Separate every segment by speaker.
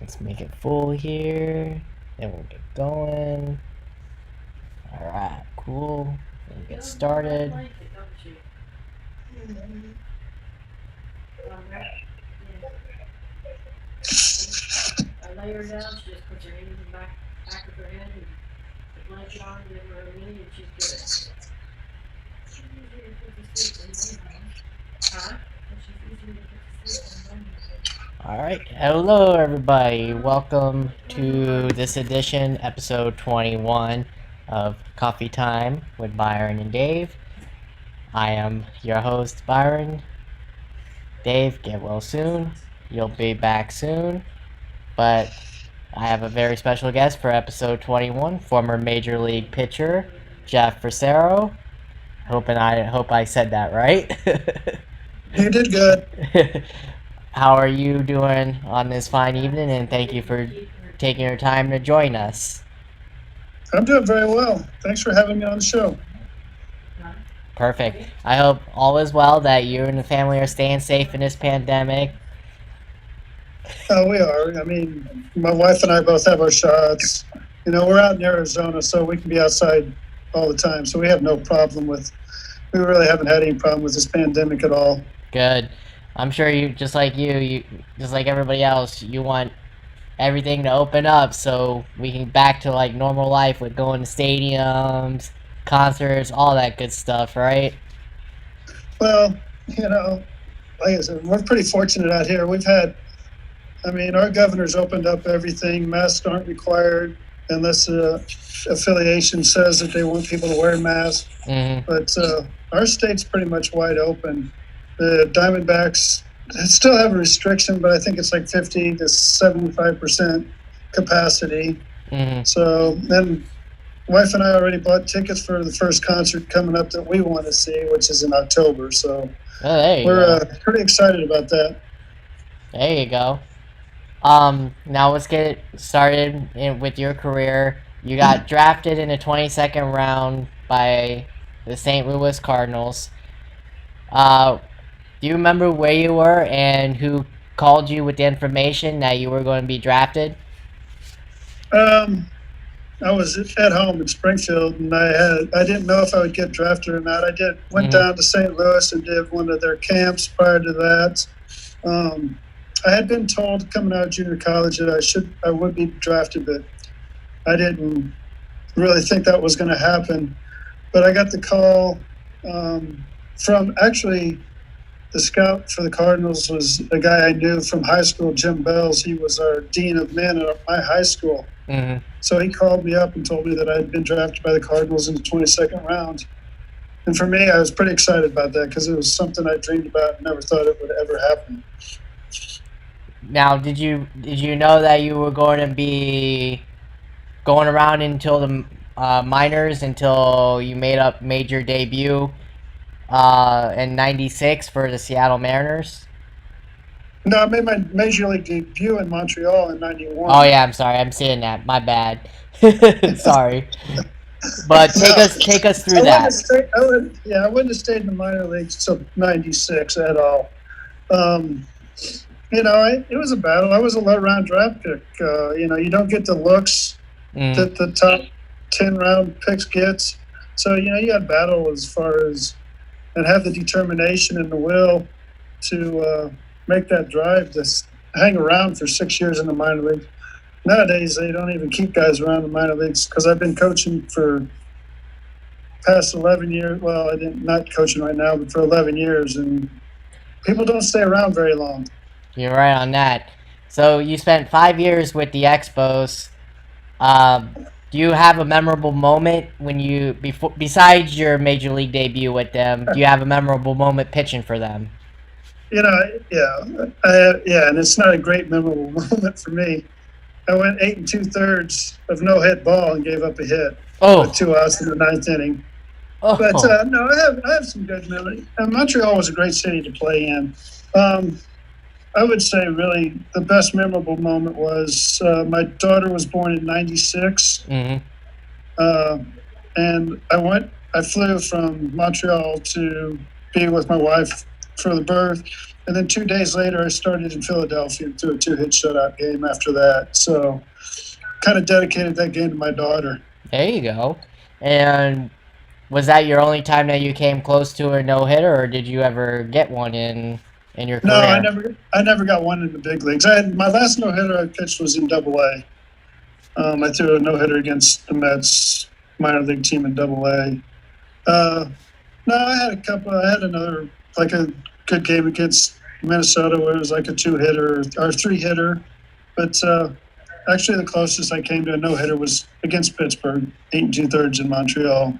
Speaker 1: Let's make it full here. Then we'll get going. Alright, cool. We'll get started.
Speaker 2: I lay her down, she just puts her hand in the back of her head and the blanket on, give her a knee, and she's good. She's easier to put to sleep than one house. Huh? But she's easier to put to sleep than one house.
Speaker 1: Alright, hello everybody. Welcome to this edition, episode 21 of Coffee Time with Byron and Dave. I am your host, Byron. Dave, get well soon. You'll be back soon. But I have a very special guest for episode 21, former Major League pitcher, Jeff Fassero. Hope I said that right.
Speaker 3: You did good.
Speaker 1: How are you doing on this fine evening? And thank you for taking your time to join us.
Speaker 3: I'm doing very well. Thanks for having me on the show.
Speaker 1: Perfect. I hope all is well, that you and the family are staying safe in this pandemic.
Speaker 3: We are. I mean, my wife and I both have our shots. You know, we're out in Arizona, so we can be outside all the time. So we have no problem we really haven't had any problem with this pandemic at all.
Speaker 1: Good. I'm sure you, just like everybody else, you want everything to open up so we can back to like normal life with going to stadiums, concerts, all that good stuff, right?
Speaker 3: Well, you know, like I said, we're pretty fortunate out here. Our governor's opened up everything. Masks aren't required unless the affiliation says that they want people to wear masks.
Speaker 1: Mm-hmm.
Speaker 3: But our state's pretty much wide open. The Diamondbacks still have a restriction, but I think it's like 50 to 75% capacity.
Speaker 1: Mm-hmm.
Speaker 3: So then wife and I already bought tickets for the first concert coming up that we want to see, which is in October. So we're pretty excited about that.
Speaker 1: There you go. Now let's get started with your career. You got drafted in the 22nd round by the St. Louis Cardinals. Do you remember where you were and who called you with the information that you were going to be drafted?
Speaker 3: I was at home in Springfield, and I didn't know if I would get drafted or not. Went down to St. Louis and did one of their camps prior to that. I had been told coming out of junior college that I would be drafted, but I didn't really think that was going to happen. But I got the call from actually the scout for the Cardinals was a guy I knew from high school, Jim Bells. He was our dean of men at my high school.
Speaker 1: Mm-hmm.
Speaker 3: So he called me up and told me that I had been drafted by the Cardinals in the 22nd round. And for me, I was pretty excited about that because it was something I dreamed about and never thought it would ever happen.
Speaker 1: Now, did you know that you were going to be going around until the minors until you made your debut in '96 for the Seattle Mariners?
Speaker 3: No, I made my major league debut in Montreal in '91.
Speaker 1: Oh yeah, I'm sorry, I'm seeing that. My bad. Sorry, but take us through that.
Speaker 3: I wouldn't have stayed in the minor leagues until '96 at all. It was a battle. I was a low-round draft pick. You don't get the looks that the top 10-round picks gets. So, you had battle as far as and have the determination and the will to make that drive to hang around for 6 years in the minor leagues. Nowadays, they don't even keep guys around the minor leagues because I've been coaching for past 11 years. Well, not coaching right now, but for 11 years, and people don't stay around very long.
Speaker 1: You're right on that. So you spent 5 years with the Expos. Do you have a memorable moment besides your major league debut with them? Do you have a memorable moment pitching for them?
Speaker 3: Yeah, and it's not a great memorable moment for me. I went 8 2/3 of no hit ball and gave up a hit with 2 outs in the 9th inning.
Speaker 1: Oh.
Speaker 3: But no, I have some good memories. Montreal was a great city to play in. I would say really the best memorable moment was my daughter was born in '96, and I flew from Montreal to be with my wife for the berth. And then 2 days later, I started in Philadelphia and threw a 2-hit shutout game after that. So kind of dedicated that game to my daughter.
Speaker 1: There you go. And was that your only time that you came close to a no hitter, or did you ever get one in your
Speaker 3: No,
Speaker 1: career?
Speaker 3: I never got one in the big leagues. My last no hitter I pitched was in Double A. I threw a no hitter against the Mets minor league team in Double A. No, I had a couple. I had another like a good game against Minnesota where it was like a 2-hitter or 3-hitter. But actually, the closest I came to a no hitter was against Pittsburgh, 8 2/3 in Montreal.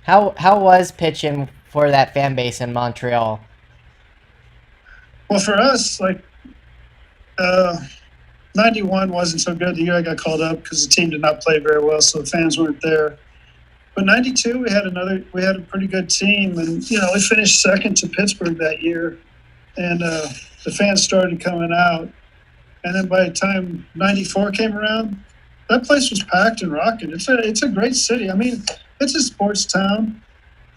Speaker 1: How was pitching for that fan base in Montreal?
Speaker 3: Well, for us, like 91 wasn't so good. The year I got called up because the team did not play very well, so the fans weren't there. But 92, we had a pretty good team, and we finished second to Pittsburgh that year, and the fans started coming out. And then by the time 94 came around, that place was packed and rocking. It's a great city. I mean, it's a sports town.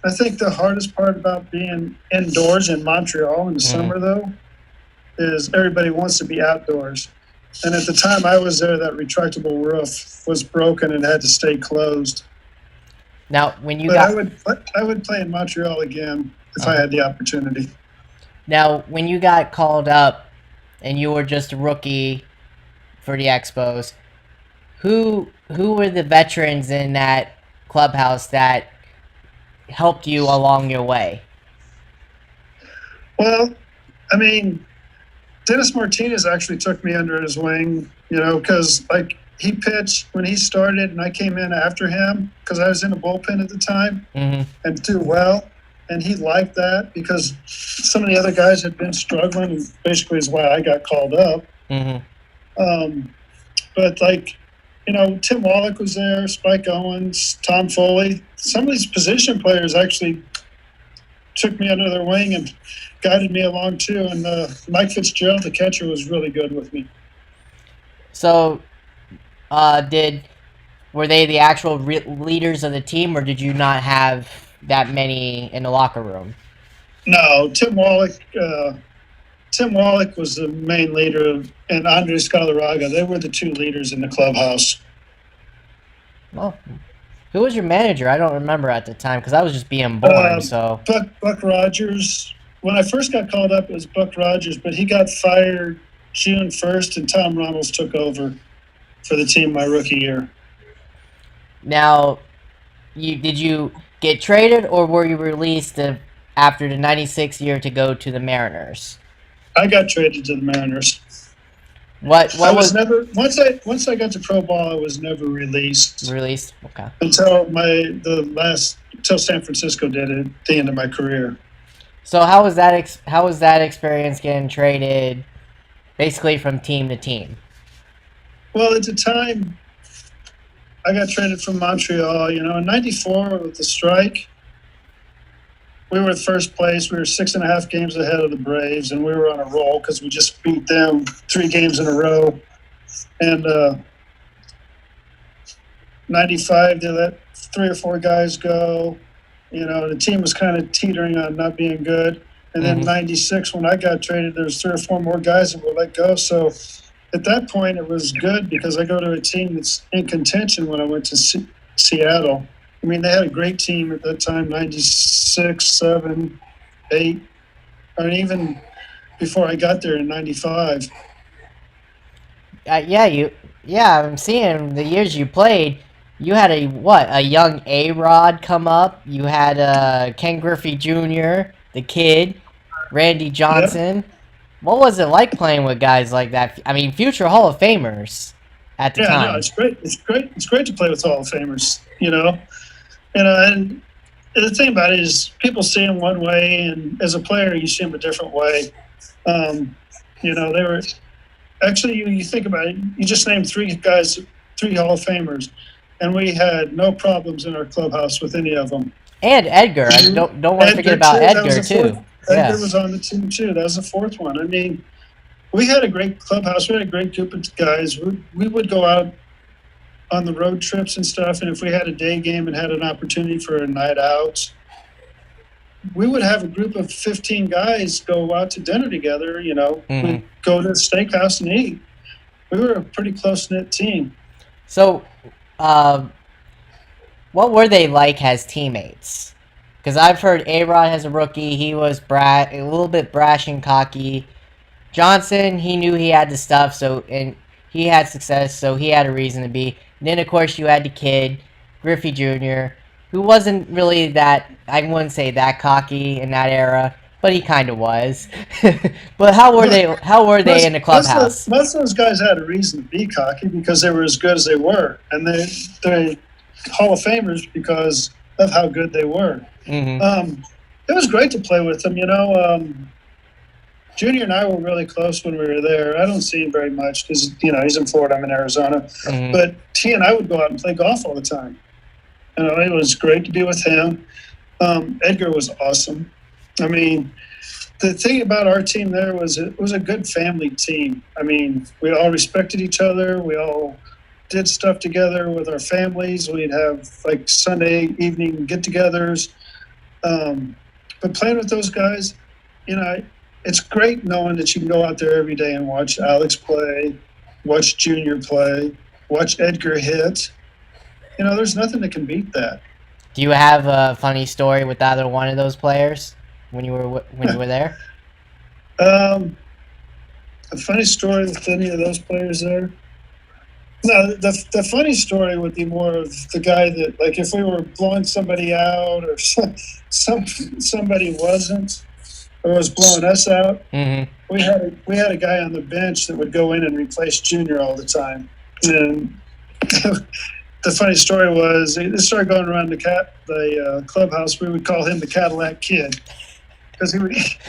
Speaker 3: I think the hardest part about being indoors in Montreal in the summer, though, is everybody wants to be outdoors. And at the time I was there, that retractable roof was broken and had to stay closed.
Speaker 1: Now,
Speaker 3: I would play in Montreal again if I had the opportunity.
Speaker 1: Now, when you got called up and you were just a rookie for the Expos, who were the veterans in that clubhouse that helped you along your way?
Speaker 3: Well, I mean, Dennis Martinez actually took me under his wing, because he pitched when he started and I came in after him because I was in the bullpen at the time and do well. And he liked that because some of the other guys had been struggling, and basically is why I got called up. But Tim Wallach was there, Spike Owens, Tom Foley. Some of these position players actually took me under their wing and guided me along too. And Mike Fitzgerald, the catcher, was really good with me.
Speaker 1: So, were they the actual leaders of the team, or did you not have that many in the locker room?
Speaker 3: No, Tim Wallach was the main leader, and Andres Galarraga. They were the two leaders in the clubhouse.
Speaker 1: Well, who was your manager? I don't remember at the time because I was just being born.
Speaker 3: Buck Rogers. When I first got called up, it was Buck Rogers, but he got fired June 1st, and Tom Ronalds took over for the team my rookie year.
Speaker 1: Now, did you get traded, or were you released after the 96 year to go to the Mariners?
Speaker 3: I got traded to the Mariners.
Speaker 1: What
Speaker 3: I was never once I got to pro ball, I was never released.
Speaker 1: Released, okay.
Speaker 3: Until San Francisco did it at the end of my career.
Speaker 1: So how was that experience getting traded, basically from team to team?
Speaker 3: Well, at the time, I got traded from Montreal. In '94 with the strike, we were at first place. We were 6.5 games ahead of the Braves, and we were on a roll because we just beat them 3 games in a row. And 95, they let 3 or 4 guys go. The team was kind of teetering on not being good. And then 96, when I got traded, there was 3 or 4 more guys that were let go. So at that point, it was good because I go to a team that's in contention when I went to Seattle. I mean, they had a great team at that time, 96, 7, 8, or even before I got there in 95.
Speaker 1: I'm seeing the years you played. You had a young A-Rod come up. You had Ken Griffey Jr., the kid, Randy Johnson. Yep. What was it like playing with guys like that? I mean, future Hall of Famers at the time.
Speaker 3: Yeah, no, it's great. It's great to play with Hall of Famers, And the thing about it is people see them one way, and as a player, you see them a different way. They were actually, you think about it, you just named 3 guys, 3 Hall of Famers, and we had no problems in our clubhouse with any of them.
Speaker 1: And Edgar. Don't want to forget about Edgar, too.
Speaker 3: Edgar was on the team, too. That was the 4th one. I mean, we had a great clubhouse. We had a great group of guys. We would go out on the road trips and stuff, and if we had a day game and had an opportunity for a night out, we would have a group of 15 guys go out to dinner together. You know, we'd go to the steakhouse and eat. We were a pretty close knit team.
Speaker 1: So, what were they like as teammates? Because I've heard A-Rod as a rookie, he was a little bit brash and cocky. Johnson, he knew he had the stuff, and he had success, so he had a reason to be. And then, of course, you had the kid, Griffey Jr., who wasn't really that, I wouldn't say that cocky in that era, but he kind of was. But how were they in the clubhouse?
Speaker 3: Most of those guys had a reason to be cocky because they were as good as they were. And they Hall of Famers because of how good they were.
Speaker 1: Mm-hmm.
Speaker 3: It was great to play with them, you know. Junior and I were really close when we were there. I don't see him very much because, you know, he's in Florida, I'm in Arizona.
Speaker 1: Mm-hmm.
Speaker 3: But he and I would go out and play golf all the time. You know, it was great to be with him. Edgar was awesome. I mean, the thing about our team there was it was a good family team. I mean, we all respected each other. We all did stuff together with our families. We'd have like Sunday evening get-togethers. But playing with those guys, you know, it's great knowing that you can go out there every day and watch Alex play, watch Junior play, watch Edgar hit. You know, there's nothing that can beat that.
Speaker 1: Do you have a funny story with either one of those players when you were there?
Speaker 3: A funny story with any of those players there? No, the funny story would be more of the guy that, like, if we were blowing somebody out or somebody wasn't or was blowing us out,
Speaker 1: mm-hmm.
Speaker 3: we had a guy on the bench that would go in and replace Junior all the time. And the funny story was, it started going around the clubhouse. We would call him the Cadillac Kid because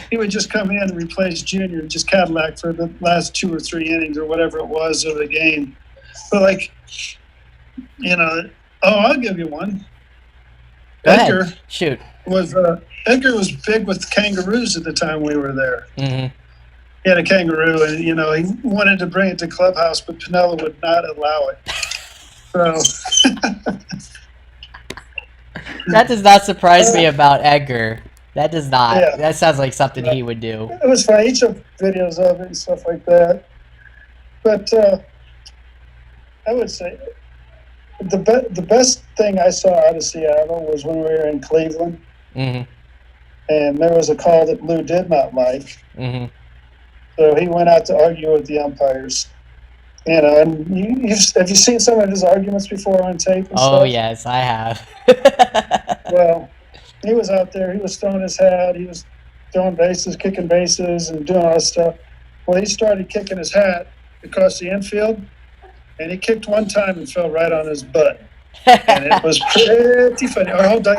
Speaker 3: he would just come in and replace Junior and just Cadillac for the last 2 or 3 innings or whatever it was of the game. But, like, you know, I'll give you one.
Speaker 1: Go
Speaker 3: Edgar
Speaker 1: ahead. Shoot.
Speaker 3: Edgar was big with kangaroos at the time we were there.
Speaker 1: Mm-hmm.
Speaker 3: He had a kangaroo, and, you know, he wanted to bring it to clubhouse, but Pinella would not allow it. So
Speaker 1: that does not surprise me about Edgar. That does not.
Speaker 3: Yeah.
Speaker 1: That sounds like something he would do.
Speaker 3: It was fun. He took videos of it and stuff like that. But I would say the best thing I saw out of Seattle was when we were in Cleveland.
Speaker 1: Mm-hmm.
Speaker 3: And there was a call that Lou did not like.
Speaker 1: Mm-hmm.
Speaker 3: So he went out to argue with the umpires. You know, and have you seen some of his arguments before on tape and stuff?
Speaker 1: Oh, yes, I have.
Speaker 3: Well, he was out there. He was throwing his hat. He was throwing bases, kicking bases, and doing all that stuff. Well, he started kicking his hat across the infield, and he kicked one time and fell right on his butt. And it was pretty funny.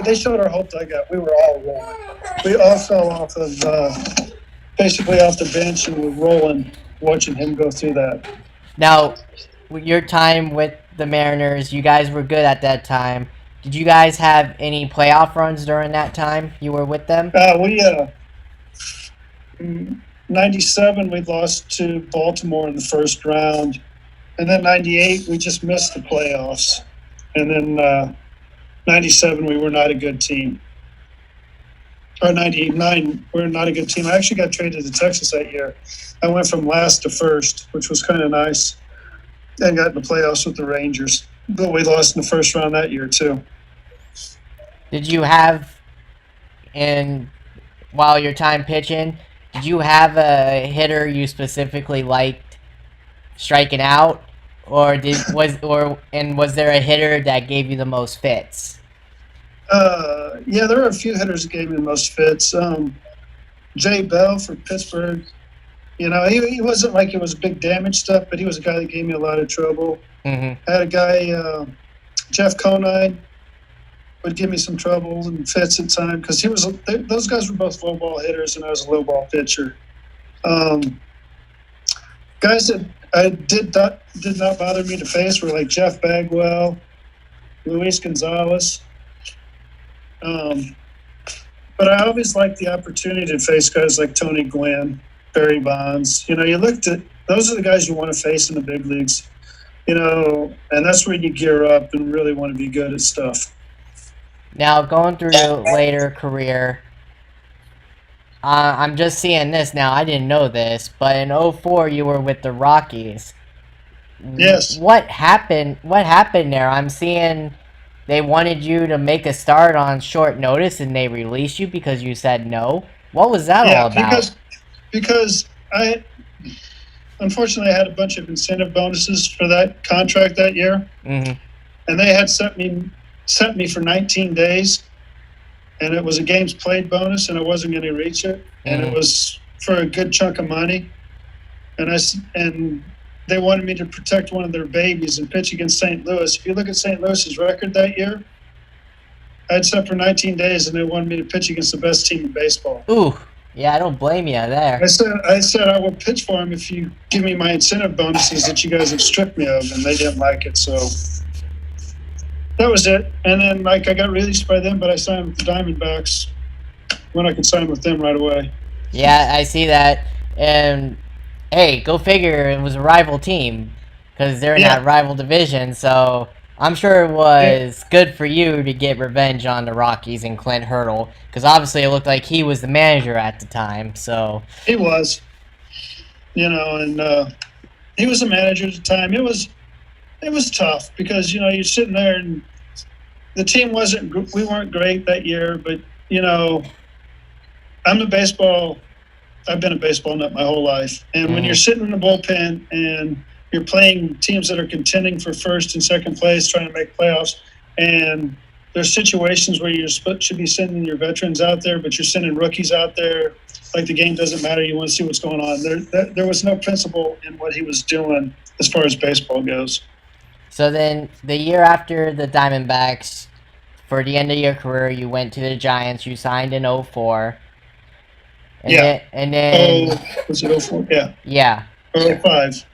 Speaker 3: They showed our whole dugout. We were all rolling. We all fell off of basically off the bench and were rolling, watching him go through that.
Speaker 1: Now, with your time with the Mariners, you guys were good at that time. Did you guys have any playoff runs during that time you were with them?
Speaker 3: In 97, we lost to Baltimore in the first round. And then 98, we just missed the playoffs. And then 97, we were not a good team. Or 99, we were not a good team. I actually got traded to Texas that year. I went from last to first, which was kind of nice. And got in the playoffs with the Rangers. But we lost in the first round that year, too.
Speaker 1: Did you have, while your time pitching, did you have a hitter you specifically liked striking out? Or was there a hitter that gave you the most fits?
Speaker 3: Yeah, there were a few hitters that gave me the most fits. Jay Bell for Pittsburgh. You know, he wasn't like it was big damage stuff, but he was a guy that gave me a lot of trouble.
Speaker 1: Mm-hmm.
Speaker 3: I had a guy, Jeff Conine, would give me some trouble and fits at times because those guys were both low ball hitters and I was a low ball pitcher. Guys that did not bother me to face were like Jeff Bagwell, Luis Gonzalez. But I always liked the opportunity to face guys like Tony Gwynn, Barry Bonds. You know, those are the guys you want to face in the big leagues. You know, and that's where you gear up and really want to be good at stuff.
Speaker 1: Now, going through your later career, I'm just seeing this now. I didn't know this, but in '04 you were with the Rockies.
Speaker 3: Yes.
Speaker 1: What happened? What happened there? I'm seeing they wanted you to make a start on short notice, and they released you because you said no. What was that all
Speaker 3: Yeah,
Speaker 1: about?
Speaker 3: because I unfortunately I had a bunch of incentive bonuses for that contract that year,
Speaker 1: Mm-hmm.
Speaker 3: and they had sent me for 19 days, and it was a games played bonus, and I wasn't going to reach it, and it
Speaker 1: Mm-hmm.
Speaker 3: was for a good chunk of money, and they wanted me to protect one of their babies and pitch against St. Louis. If you look at St. Louis's record that year, I'd sat for 19 days, and they wanted me to pitch against the best team in baseball.
Speaker 1: Ooh, yeah, I don't blame you there.
Speaker 3: I said I will pitch for them if you give me my incentive bonuses that you guys have stripped me of, and they didn't like it. So that was it. And then I got released by them, but I signed with the Diamondbacks when I could sign with them right away.
Speaker 1: Yeah, I see that. And hey, go figure, it was a rival team because they're in that
Speaker 3: Yeah,
Speaker 1: rival division. So I'm sure it
Speaker 3: it,
Speaker 1: was good for you to get revenge on the Rockies and Clint Hurdle because obviously it looked like he was the manager at the time. So
Speaker 3: he was, and he was the manager at the time. It was tough because you're sitting there and the team we weren't great that year, but I'm a baseball I've been a baseball nut my whole life. And when you're
Speaker 1: mm-hmm.
Speaker 3: sitting in the bullpen and you're playing teams that are contending for first and second place, trying to make playoffs, and there's situations where you should be sending your veterans out there, but you're sending rookies out there. Like the game doesn't matter. You want to see what's going on. There was no principle in what he was doing as far as baseball goes.
Speaker 1: So then the year after the Diamondbacks, for the end of your career, you went to the Giants. You signed in '04. And
Speaker 3: Yeah.
Speaker 1: then
Speaker 3: Was it 04? Yeah.
Speaker 1: yeah,
Speaker 3: 05.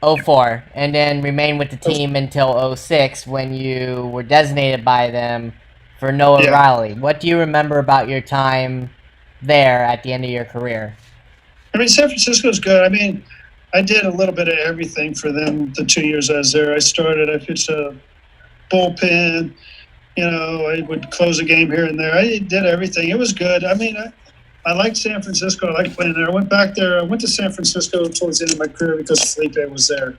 Speaker 1: '04, and then remained with the team until '06 when you were designated by them for Noah
Speaker 3: Yeah.
Speaker 1: Riley. What do you remember about your time there at the end of your career?
Speaker 3: I mean, San Francisco's good. I mean, I did a little bit of everything for them the 2 years I was there. I pitched a bullpen. I would close a game here and there. I did everything. It was good. I mean, I liked San Francisco. I liked playing there. I went back there. I went to San Francisco towards the end of my career because Felipe was there.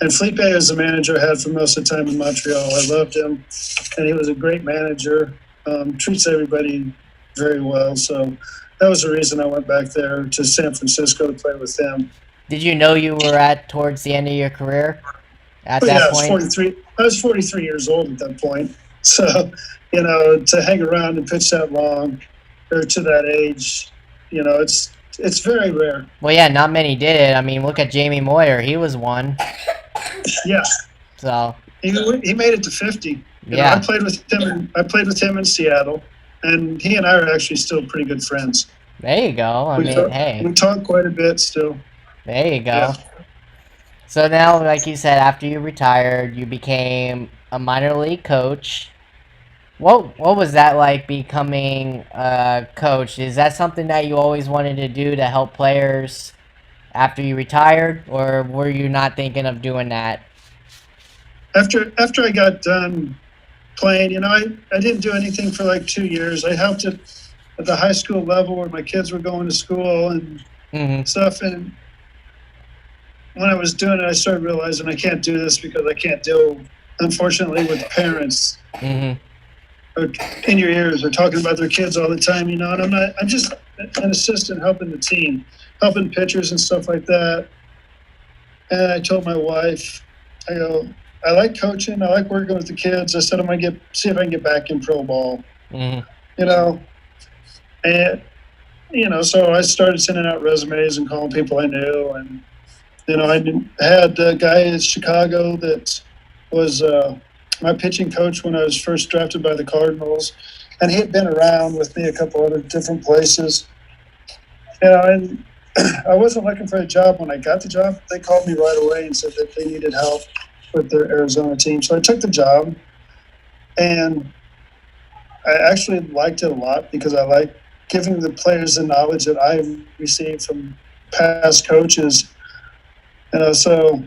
Speaker 3: And Felipe is the manager I had for most of the time in Montreal. I loved him, and he was a great manager. Treats everybody very well. So that was the reason I went back there to San Francisco to play with him.
Speaker 1: Did you know you were at towards the end of your career at
Speaker 3: But yeah,
Speaker 1: that
Speaker 3: I was
Speaker 1: point?
Speaker 3: 43. I was 43 years old at that point. So, to hang around and pitch that long or to that age, it's very rare.
Speaker 1: Well, yeah, not many did it. I mean, look at Jamie Moyer; he was one.
Speaker 3: Yeah,
Speaker 1: So
Speaker 3: he made it to 50.
Speaker 1: yeah,
Speaker 3: I played with him in Seattle, and he and I are actually still pretty good friends.
Speaker 1: there you go. I mean, hey,
Speaker 3: We talk quite a bit still.
Speaker 1: there you go.
Speaker 3: Yeah.
Speaker 1: So now, like you said, after you retired, you became a minor league coach. What was that like becoming a coach? Is that something that you always wanted to do to help players after you retired, or were you not thinking of doing that?
Speaker 3: After I got done playing, I didn't do anything for like 2 years. I helped at the high school level where my kids were going to school and
Speaker 1: Mm-hmm.
Speaker 3: stuff. And when I was doing it, I started realizing I can't do this because I can't deal, unfortunately, with parents
Speaker 1: Mm-hmm.
Speaker 3: in your ears are talking about their kids all the time, and I'm just an assistant helping the team, helping pitchers and stuff like that. And I told my wife, I go, I like coaching, I like working with the kids. I said I'm gonna see if I can get back in pro ball.
Speaker 1: Mm-hmm.
Speaker 3: And so I started sending out resumes and calling people I knew, and I had a guy in Chicago that was my pitching coach when I was first drafted by the Cardinals, and he had been around with me a couple other different places. And I wasn't looking for a job when I got the job. They called me right away and said that they needed help with their Arizona team. So I took the job, and I actually liked it a lot because I like giving the players the knowledge that I received from past coaches. So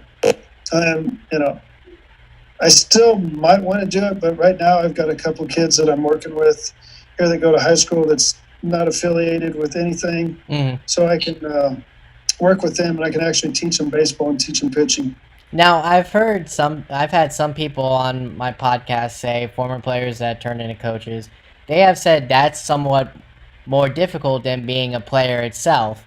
Speaker 3: I still might want to do it, but right now I've got a couple kids that I'm working with here that go to high school that's not affiliated with anything,
Speaker 1: Mm.
Speaker 3: so I can work with them and I can actually teach them baseball and teach them pitching.
Speaker 1: Now, I've had some people on my podcast say, former players that turned into coaches, they have said that's somewhat more difficult than being a player itself.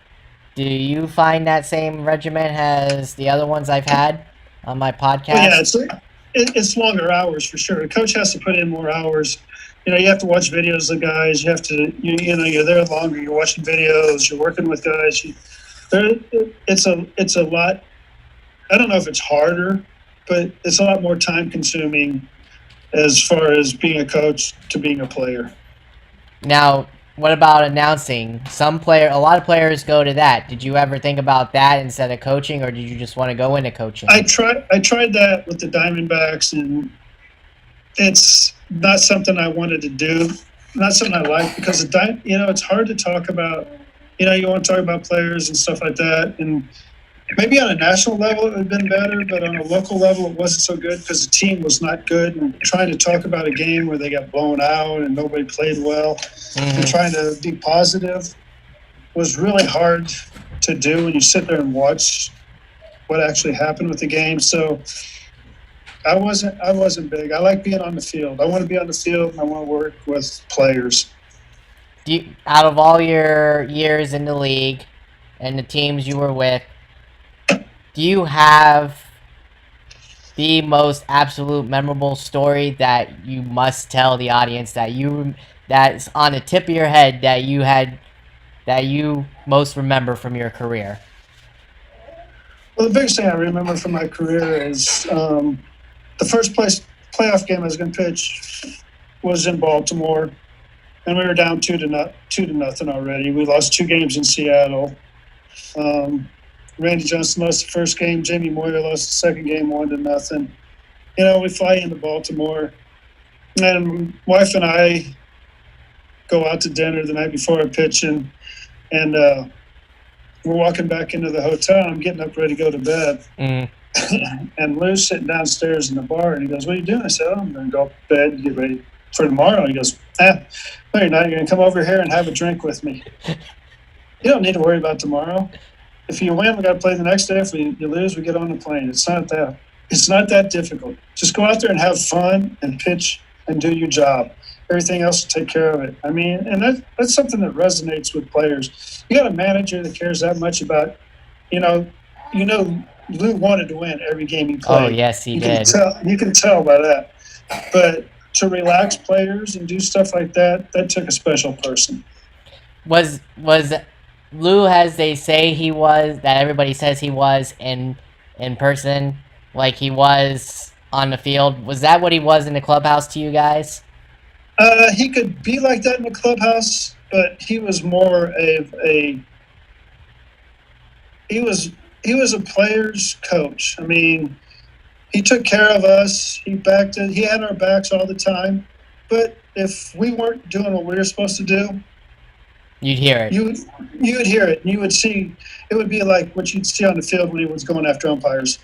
Speaker 1: Do you find that same regiment as the other ones I've had on my podcast?
Speaker 3: Well, yeah, it's longer hours for sure. The coach has to put in more hours. You know, you have to watch videos of guys. You have to, you know, you're there longer. You're watching videos. You're working with guys. It's a lot. I don't know if it's harder, but it's a lot more time consuming as far as being a coach to being a player.
Speaker 1: Now, what about announcing? A lot of players go to that. Did you ever think about that instead of coaching, or did you just want to go into coaching?
Speaker 3: I tried that with the Diamondbacks, and it's not something I wanted to do. Not something I like because it's hard to talk about. You know, you want to talk about players and stuff like that, and maybe on a national level it would have been better, but on a local level it wasn't so good because the team was not good. And trying to talk about a game where they got blown out and nobody played well, and trying to be positive was really hard to do when you sit there and watch what actually happened with the game. So I wasn't big. I like being on the field. I want to be on the field and I want to work with players.
Speaker 1: Out of all your years in the league and the teams you were with, do you have the most absolute memorable story that you must tell the audience that's on the tip of your head that you most remember from your career?
Speaker 3: Well, the biggest thing I remember from my career is the first playoff game I was going to pitch was in Baltimore, and we were down 2-0 already. We lost 2 games in Seattle. Randy Johnson lost the first game. Jamie Moyer lost the second game 1-0. You know, we fly into Baltimore, and wife and I go out to dinner the night before our pitching, and we're walking back into the hotel. I'm getting up ready to go to bed. And Lou's sitting downstairs in the bar, and he goes, "What are you doing?" I said, "Oh, I'm going to go to bed and get ready for tomorrow." And he goes, "No, you're not. You're going to come over here and have a drink with me. You don't need to worry about tomorrow. If you win, we got to play the next day. If you lose, we get on the plane. It's not that difficult. Just go out there and have fun and pitch and do your job. Everything else will take care of it." I mean, and that's something that resonates with players. You got a manager that cares that much about, you know, Lou wanted to win every game he played.
Speaker 1: Oh, yes, he did.
Speaker 3: You can tell by that. But to relax players and do stuff like that took a special person.
Speaker 1: Was Lou, as they say he was, that everybody says he was in person, like he was on the field, was that what he was in the clubhouse to you guys?
Speaker 3: He could be like that in the clubhouse, but he was more of he was a player's coach. I mean, he took care of us. He had our backs all the time. But if we weren't doing what we were supposed to do,
Speaker 1: you'd hear it.
Speaker 3: You would hear it, and you would see. It would be like what you'd see on the field when he was going after umpires.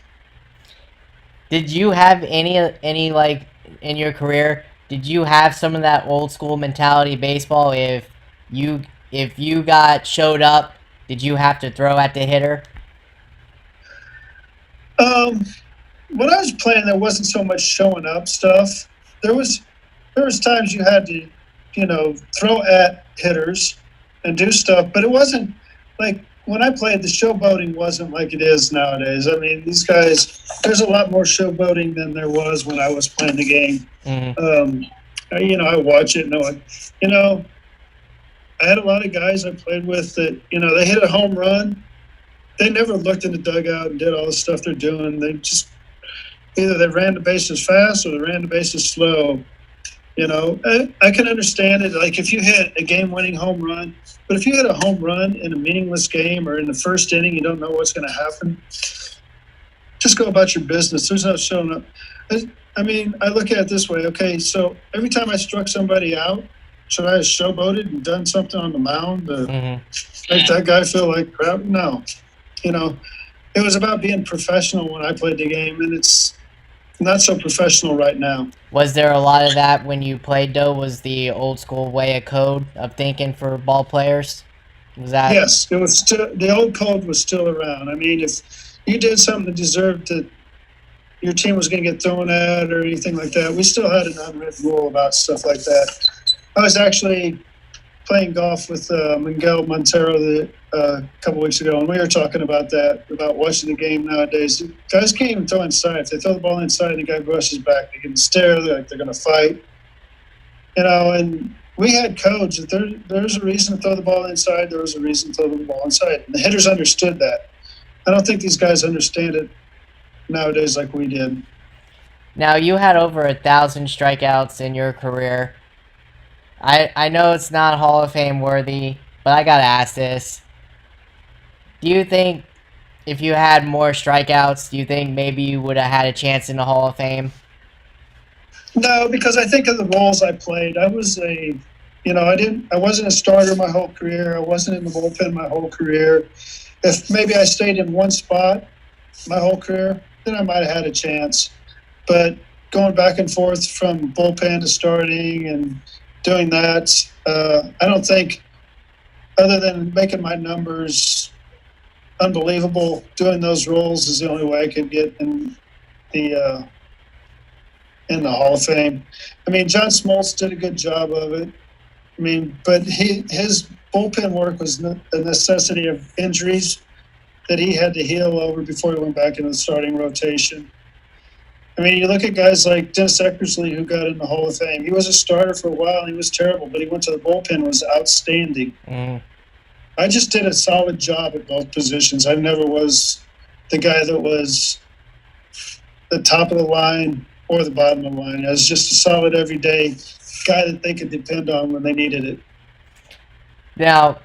Speaker 1: Did you have any like in your career? Did you have some of that old school mentality of baseball? If you got showed up, did you have to throw at the hitter?
Speaker 3: When I was playing, there wasn't so much showing up stuff. There was times you had to, throw at hitters and do stuff, but it wasn't like when I played. The showboating wasn't like it is nowadays. I mean, these guys, there's a lot more showboating than there was when I was playing the game. I watch it, I had a lot of guys I played with that, they hit a home run. They never looked in the dugout and did all the stuff they're doing. They just either they ran the bases fast or they ran the bases slow. I can understand it. Like if you hit a game-winning home run, but if you hit a home run in a meaningless game or in the first inning, you don't know what's going to happen. Just go about your business. There's no showing up. I mean, I look at it this way. Okay, so every time I struck somebody out, should I have showboated and done something on the mound to make that guy feel like crap? No. It was about being professional when I played the game, and not so professional right now.
Speaker 1: Was there a lot of that when you played, though? Was the old school way of code of thinking for ball players? Was that?
Speaker 3: Yes, it was still, the old code was still around. I mean, if you did something that deserved to, your team was going to get thrown at or anything like that, we still had an unwritten rule about stuff like that. I was actually playing golf with Miguel Montero a couple weeks ago, and we were talking about that, about watching the game nowadays. Guys can't even throw inside. If they throw the ball inside and the guy brushes back, they can stare, like they're going to fight. You know, and we had codes that there's a reason to throw the ball inside, there was a reason to throw the ball inside. And the hitters understood that. I don't think these guys understand it nowadays like we did.
Speaker 1: Now, you had over 1,000 strikeouts in your career. I know it's not Hall of Fame worthy, but I gotta ask this. Do you think if you had more strikeouts, do you think maybe you would have had a chance in the Hall of Fame?
Speaker 3: No, because I think of the roles I played. I was I wasn't a starter my whole career. I wasn't in the bullpen my whole career. If maybe I stayed in one spot my whole career, then I might have had a chance. But going back and forth from bullpen to starting and doing that, I don't think, other than making my numbers unbelievable, doing those roles is the only way I could get the Hall of Fame. I mean, John Smoltz did a good job of it. I mean, but his bullpen work was a necessity of injuries that he had to heal over before he went back into the starting rotation. I mean, you look at guys like Dennis Eckersley, who got in the Hall of Fame. He was a starter for a while, and he was terrible, but he went to the bullpen and was outstanding. I just did a solid job at both positions. I never was the guy that was the top of the line or the bottom of the line. I was just a solid everyday guy that they could depend on when they needed it.
Speaker 1: Now,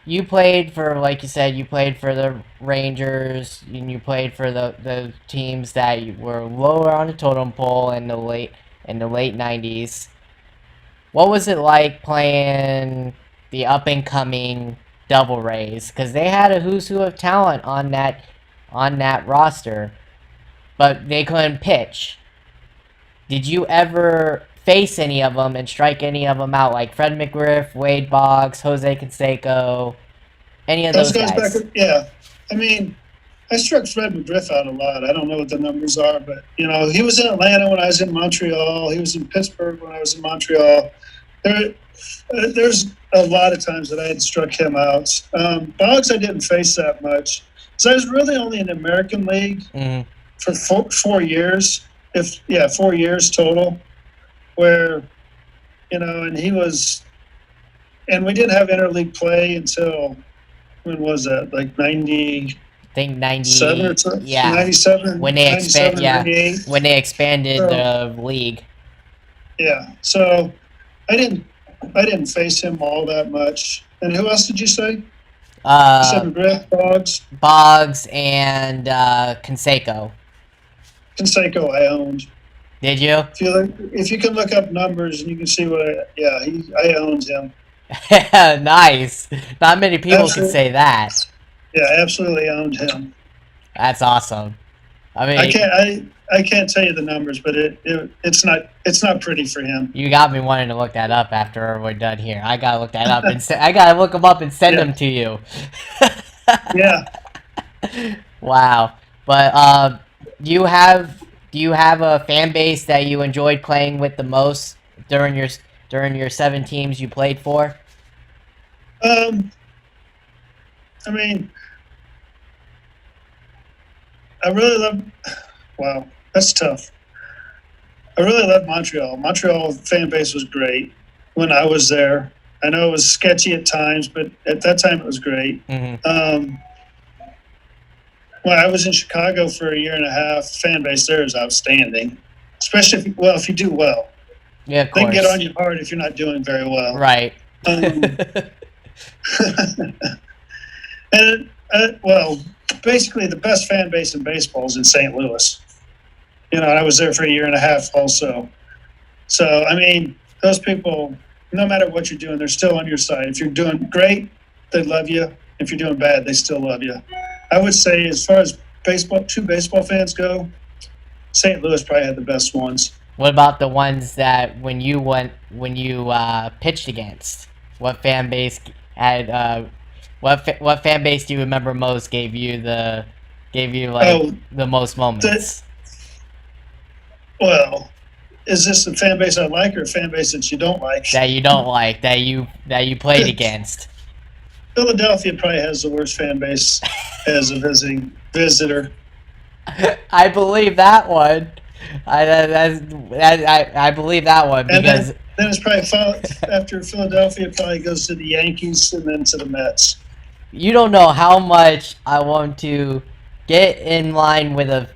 Speaker 1: you played for, like you said, you played for the Rangers, and you played for the teams that were lower on the totem pole in the late 90s. What was it like playing the up and coming Devil Rays? Because they had a who's who of talent on that roster, but they couldn't pitch. Did you ever face any of them and strike any of them out, like Fred McGriff, Wade Boggs, Jose Canseco, any of those guys?
Speaker 3: Yeah. I mean, I struck Fred McGriff out a lot. I don't know what the numbers are, but, he was in Atlanta when I was in Montreal. He was in Pittsburgh when I was in Montreal. There's a lot of times that I had struck him out. Boggs I didn't face that much. So I was really only in the American League for 4 years. 4 years total. Where, and he was, and we didn't have interleague play until, when was that? Like 90.
Speaker 1: I think 97
Speaker 3: or so?
Speaker 1: Yeah.
Speaker 3: 97.
Speaker 1: When they when they expanded the league.
Speaker 3: Yeah. So I didn't face him all that much. And who else did you say? You said McGriff,
Speaker 1: Boggs, and Canseco.
Speaker 3: Canseco I owned.
Speaker 1: Did you?
Speaker 3: If you can look up numbers and you can see what I owned him.
Speaker 1: Nice. Not many people can say that.
Speaker 3: Yeah, I absolutely owned him.
Speaker 1: That's awesome. I mean,
Speaker 3: I can't tell you the numbers, but it's not pretty for him.
Speaker 1: You got me wanting to look that up after we're done here. I gotta look that up and I gotta look them up and send them to you.
Speaker 3: Yeah.
Speaker 1: Wow. But do you have a fan base that you enjoyed playing with the most during your 7 teams you played for?
Speaker 3: I mean, I really love. Wow, that's tough. I really love Montreal. Montreal fan base was great when I was there. I know it was sketchy at times, but at that time it was great. When I was in Chicago for a year and a half, fan base there is outstanding. Especially if you do well.
Speaker 1: Yeah, of course.
Speaker 3: They can get on you hard if you're not doing very well.
Speaker 1: Right.
Speaker 3: And basically the best fan base in baseball is in St. Louis. I was there for a year and a half also. So, I mean, those people, no matter what you're doing, they're still on your side. If you're doing great, they love you. If you're doing bad, they still love you. I would say as far as true baseball fans go, St. Louis probably had the best ones.
Speaker 1: What about the ones that when you pitched against? What fan base had what fan base do you remember most gave you the most moments?
Speaker 3: Well, is this a fan base I like or a fan base that you don't like?
Speaker 1: That you don't like, that you played against.
Speaker 3: Philadelphia probably has the worst fan base as a visitor.
Speaker 1: I believe that one. I believe that one because
Speaker 3: then it's probably after Philadelphia probably goes to the Yankees and then to the Mets.
Speaker 1: You don't know how much I want to get in line with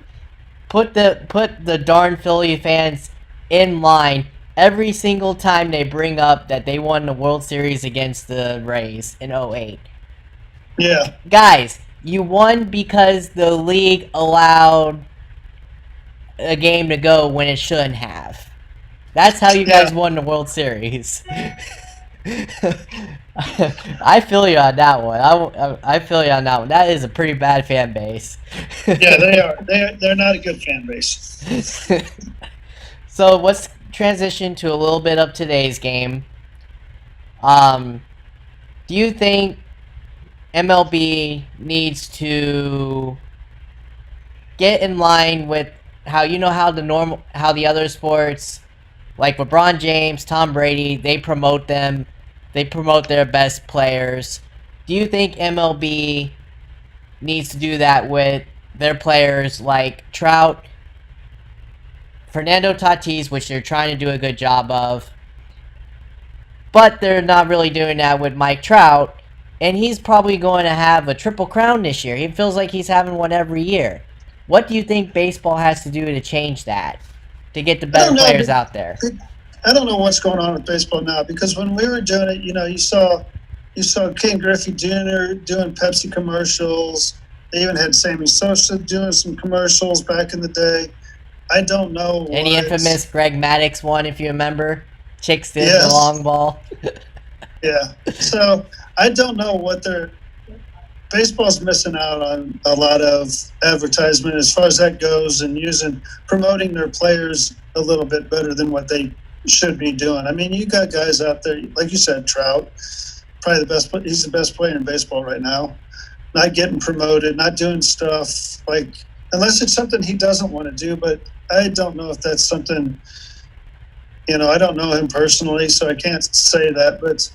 Speaker 1: put the darn Philly fans in line every single time they bring up that they won the World Series against the Rays in 08.
Speaker 3: Yeah.
Speaker 1: Guys, you won because the league allowed a game to go when it shouldn't have. That's how you guys won the World Series. I feel you on that one. I feel you on that one. That is a pretty bad fan base.
Speaker 3: Yeah, they are. They're not a good fan base.
Speaker 1: So let's transition to a little bit of today's game. Do you think MLB needs to get in line with how the other sports, like LeBron James, Tom Brady, they promote their best players? Do you think MLB needs to do that with their players like Trout, Fernando Tatis, which they're trying to do a good job of, but they're not really doing that with Mike Trout, and he's probably going to have a triple crown this year. He feels like he's having one every year. What do you think baseball has to do to change that, to get the better players out there?
Speaker 3: I don't know what's going on with baseball now, because when we were doing it, you saw Ken Griffey Jr. doing Pepsi commercials. They even had Sammy Sosa doing some commercials back in the day. I don't know.
Speaker 1: Any infamous Greg Maddux one, if you remember? Chicks did the long ball.
Speaker 3: Yeah. So I don't know what baseball's missing out on a lot of advertisement as far as that goes, and promoting their players a little bit better than what they should be doing. I mean, you got guys out there, like you said, Trout, probably he's the best player in baseball right now, not getting promoted, not doing stuff unless it's something he doesn't want to do. But I don't know if that's something, I don't know him personally, so I can't say that, but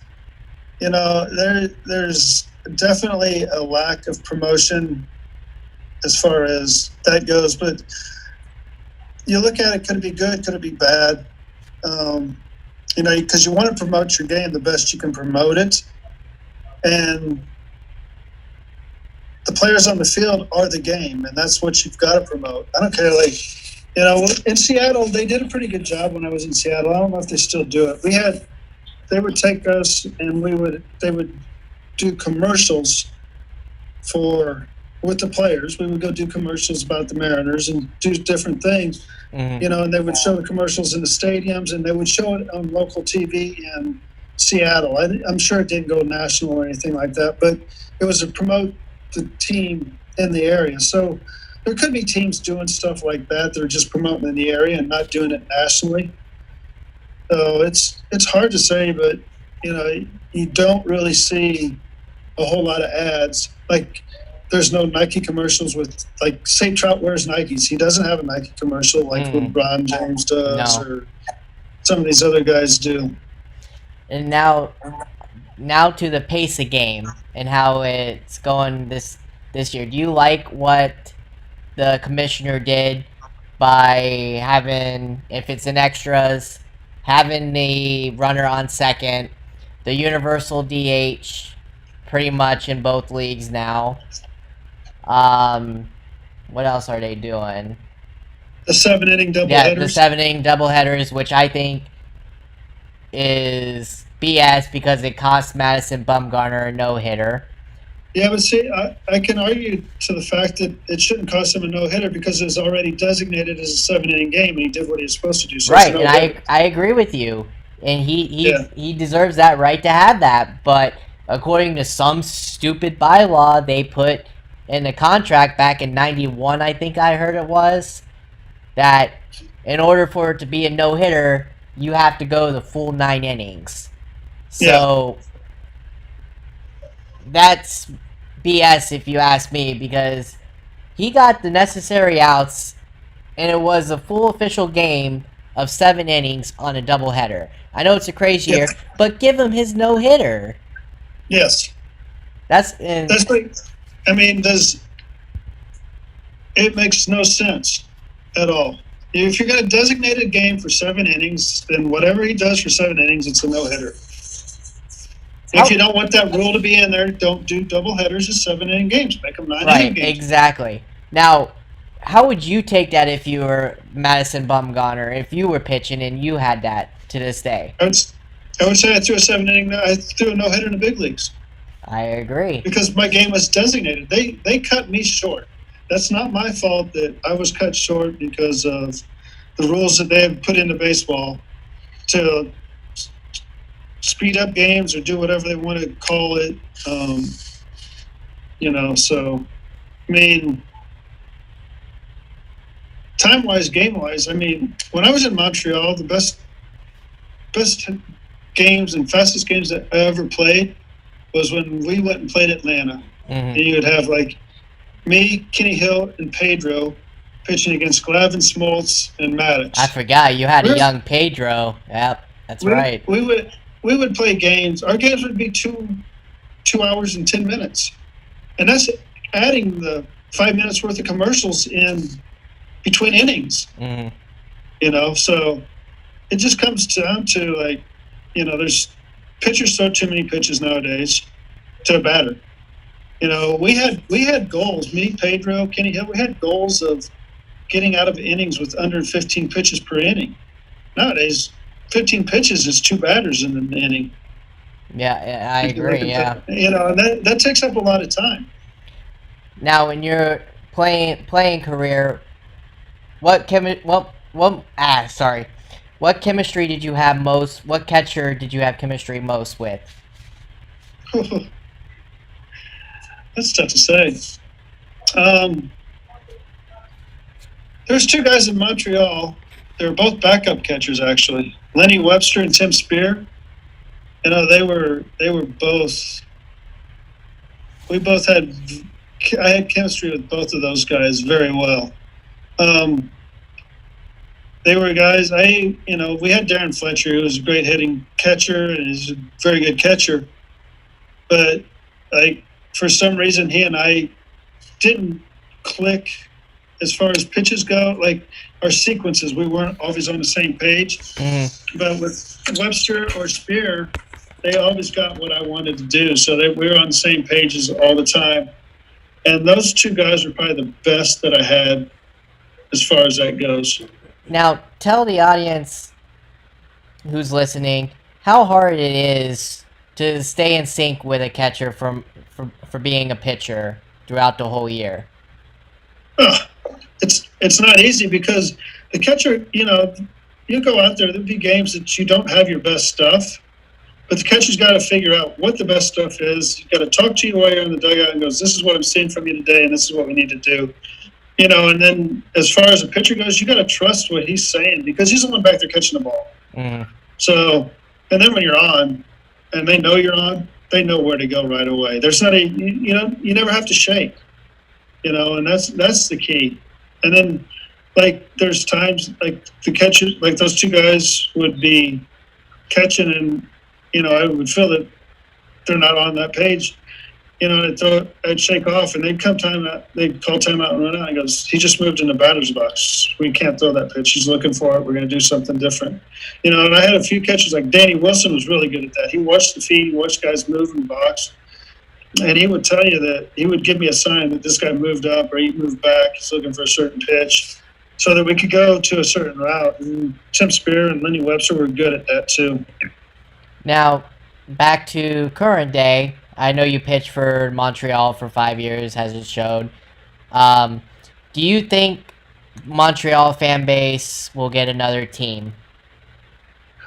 Speaker 3: there's definitely a lack of promotion as far as that goes. But you look at it, could it be good? Could it be bad? Because you want to promote your game the best you can promote it. And the players on the field are the game, and that's what you've got to promote. I don't care, in Seattle, they did a pretty good job when I was in Seattle. I don't know if they still do it. They would take us and they would do commercials with the players. We would go do commercials about the Mariners and do different things, and they would show the commercials in the stadiums, and they would show it on local TV in Seattle. I'm sure it didn't go national or anything like that, but it was to promote the team in the area. So there could be teams doing stuff like that. They're just promoting in the area and not doing it nationally. So it's hard to say, but you don't really see a whole lot of ads. Like, there's no Nike commercials with, say Trout wears Nikes. He doesn't have a Nike commercial like LeBron James does, or some of these other guys do.
Speaker 1: And now to the pace of game and how it's going this year. Do you like what the commissioner did by having, if it's in extras, having the runner on second, the universal DH pretty much in both leagues now? What else are they doing?
Speaker 3: The 7-inning doubleheaders.
Speaker 1: Yeah, the 7-inning doubleheaders, which I think is BS because it cost Madison Bumgarner a no-hitter.
Speaker 3: Yeah, but see, I can argue to the fact that it shouldn't cost him a no-hitter because it was already designated as a 7-inning game, and he did what he was supposed to do. So
Speaker 1: right, and I agree with you. And he deserves that right to have that. But according to some stupid bylaw they put in the contract back in '91, I think I heard it was, that in order for it to be a no-hitter, you have to go the full 9 innings. So that's BS if you ask me, because he got the necessary outs and it was a full official game of 7 innings on a doubleheader. I know it's a crazy year, but give him his no-hitter.
Speaker 3: Yes.
Speaker 1: That's
Speaker 3: like, I mean, it makes no sense at all. If you're going to designate a game for 7 innings, then whatever he does for 7 innings, it's a no-hitter. If you don't want that rule to be in there, don't do double headers of 7-inning games. Make them 9-inning games.
Speaker 1: Right, exactly. Now, how would you take that if you were Madison Bumgarner, if you were pitching and you had that to this day?
Speaker 3: I would say I threw a 7-inning. I threw a no-hitter in the big leagues.
Speaker 1: I agree.
Speaker 3: Because my game was designated. They cut me short. That's not my fault that I was cut short because of the rules that they have put into baseball to speed up games or do whatever they want to call it. So, I mean, time-wise, game-wise, I mean, when I was in Montreal, the best games and fastest games that I ever played was when we went and played Atlanta. Mm-hmm. And you would have, like, me, Kenny Hill, and Pedro pitching against Glavin, Smoltz, and Maddox.
Speaker 1: I forgot you had a young Pedro. Yep, that's right.
Speaker 3: We would play games. Our games would be 2 hours and 10 minutes. And that's adding the 5 minutes worth of commercials in between innings. Mm-hmm. So it just comes down to, like, there's pitchers throw too many pitches nowadays to a batter. We had goals. Me, Pedro, Kenny Hill. We had goals of getting out of innings with under 15 pitches per inning. Nowadays, 15 pitches is 2 batters in an inning.
Speaker 1: Yeah, I agree. Yeah,
Speaker 3: and that takes up a lot of time.
Speaker 1: Now, in your playing career, what chemistry did you have most? What catcher did you have chemistry most with?
Speaker 3: That's tough to say. There's 2 guys in Montreal. They were both backup catchers, actually. Lenny Webster and Tim Spear. They were both. I had chemistry with both of those guys very well. They were guys. We had Darren Fletcher, who was a great hitting catcher and he's a very good catcher. But for some reason, he and I didn't click as far as pitches go. Like our sequences, we weren't always on the same page. Mm-hmm. But with Webster or Spear, they always got what I wanted to do. So we were on the same pages all the time. And those 2 guys were probably the best that I had as far as that goes.
Speaker 1: Now, tell the audience who's listening how hard it is to stay in sync with a catcher for being a pitcher throughout the whole year.
Speaker 3: It's not easy because the catcher, you go out there'll be games that you don't have your best stuff, but the catcher's got to figure out what the best stuff is. You've got to talk to you while you're in the dugout and goes, this is what I'm seeing from you today, and this is what we need to do. And then as far as a pitcher goes, you got to trust what he's saying because he's the one back there catching the ball. Mm-hmm. So, and then when you're on and they know you're on, they know where to go right away. There's not you never have to shake, and that's the key. And then, like, there's times like the catcher, like those 2 guys would be catching and, I would feel that they're not on that page. I'd shake off, and they'd come timeout. They'd call timeout and run out. And goes, he just moved in the batter's box. We can't throw that pitch. He's looking for it. We're going to do something different. And I had a few catchers, like Danny Wilson was really good at that. He watched the feed, he watched guys move in the box, and he would tell you that he would give me a sign that this guy moved up or he moved back. He's looking for a certain pitch so that we could go to a certain route. And Tim Spear and Lenny Webster were good at that too.
Speaker 1: Now, back to current day. I know you pitched for Montreal for 5 years, as it showed. Do you think Montreal fan base will get another team?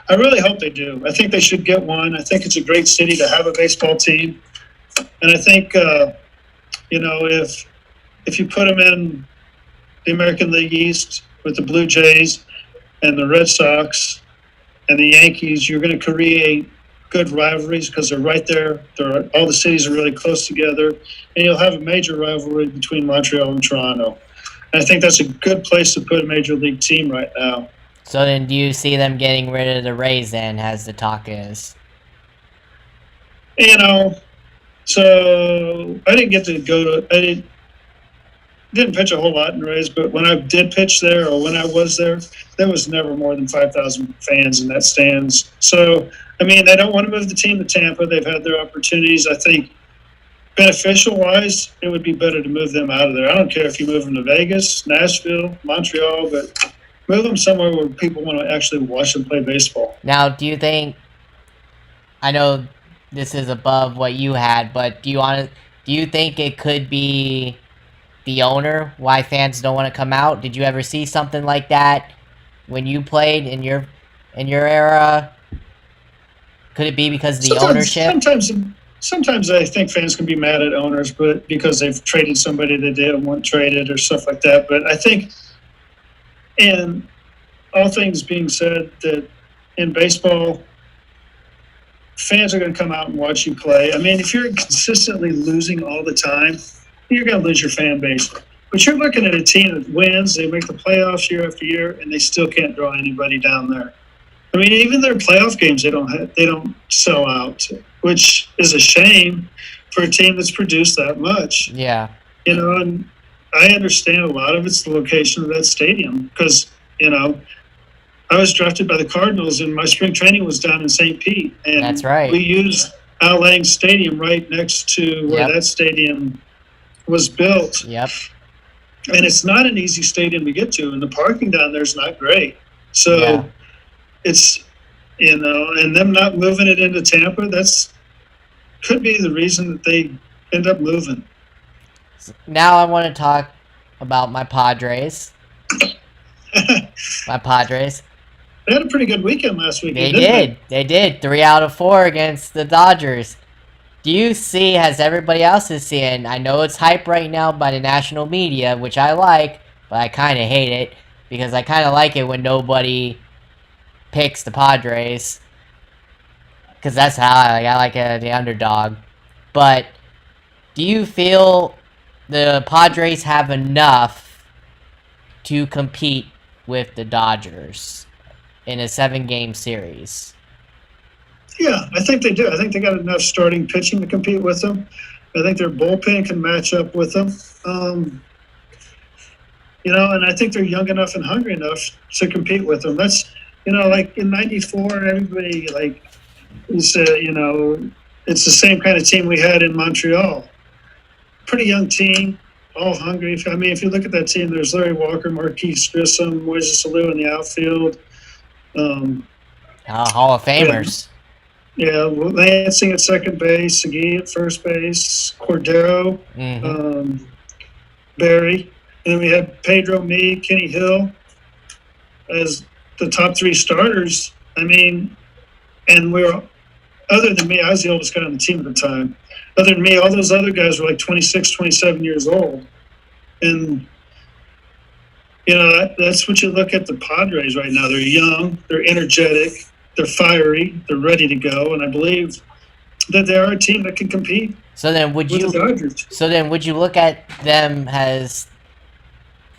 Speaker 3: I really hope they do. I think they should get one. I think it's a great city to have a baseball team. And I think, if you put them in the American League East, with the Blue Jays and the Red Sox and the Yankees, you're going to create good rivalries because they're right there. All the cities are really close together, and you'll have a major rivalry between Montreal and Toronto. And I think that's a good place to put a major league team right now.
Speaker 1: So then, do you see them getting rid of the Rays then, as the talk is?
Speaker 3: You know, so I didn't get to go to. I didn't pitch a whole lot in Rays, but when I did pitch there, or when I was there was never more than 5,000 fans in that stands. So, I mean, they don't want to move the team to Tampa. They've had their opportunities. I think beneficial-wise, it would be better to move them out of there. I don't care if you move them to Vegas, Nashville, Montreal, but move them somewhere where people want to actually watch them play baseball.
Speaker 1: Now, do you think, I know this is above what you had, but do you think it could be the owner, why fans don't want to come out? Did you ever see something like that when you played in your era? Could it be because of the ownership?
Speaker 3: Sometimes I think fans can be mad at owners, but because they've traded somebody that they didn't want traded or stuff like that. But I think, and all things being said, that in baseball, fans are going to come out and watch you play. I mean, if you're consistently losing all the time, you're going to lose your fan base. But you're looking at a team that wins, they make the playoffs year after year, and they still can't draw anybody down there. I mean, even their playoff games, they don't sell out, which is a shame for a team that's produced that much.
Speaker 1: Yeah.
Speaker 3: You know, and I understand a lot of it's the location of that stadium because, you know, I was drafted by the Cardinals and my spring training was down in St. Pete. And
Speaker 1: that's right.
Speaker 3: We used Al Lang Stadium right next to where that stadium was built.
Speaker 1: Yep.
Speaker 3: And it's not an easy stadium to get to, and the parking down there is not great. So it's, you know, and them not moving it into Tampa, that's could be the reason that they end up moving.
Speaker 1: Now I want to talk about my Padres. My Padres.
Speaker 3: They had a pretty good weekend last weekend.
Speaker 1: They did. 3 out of 4 against the Dodgers. Do you see, as everybody else is seeing, I know it's hype right now by the national media, which I like, but I kind of hate it, because I kind of like it when nobody picks the Padres, because that's how I like the underdog. But do you feel the Padres have enough to compete with the Dodgers in a 7-game series?
Speaker 3: Yeah, I think they do. I think they got enough starting pitching to compete with them. I think their bullpen can match up with them. You know, and I think they're young enough and hungry enough to compete with them. That's, you know, like in '94, everybody, like, you said, you know, it's the same kind of team we had in Montreal. Pretty young team, all hungry. I mean, if you look at that team, there's Larry Walker, Marquise Grissom, Moises Alou in the outfield.
Speaker 1: Hall of Famers.
Speaker 3: Yeah, Lansing at second base, Segui at first base, Cordero, Barry. And then we had Pedro, me, Kenny Hill as the top 3 starters. I mean, and other than me, I was the oldest guy on the team at the time. Other than me, all those other guys were like 26, 27 years old. And, you know, that's what you look at the Padres right now. They're young, they're energetic, they're fiery, they're ready to go, and I believe that they are a team that can compete.
Speaker 1: So then, would you look at them as?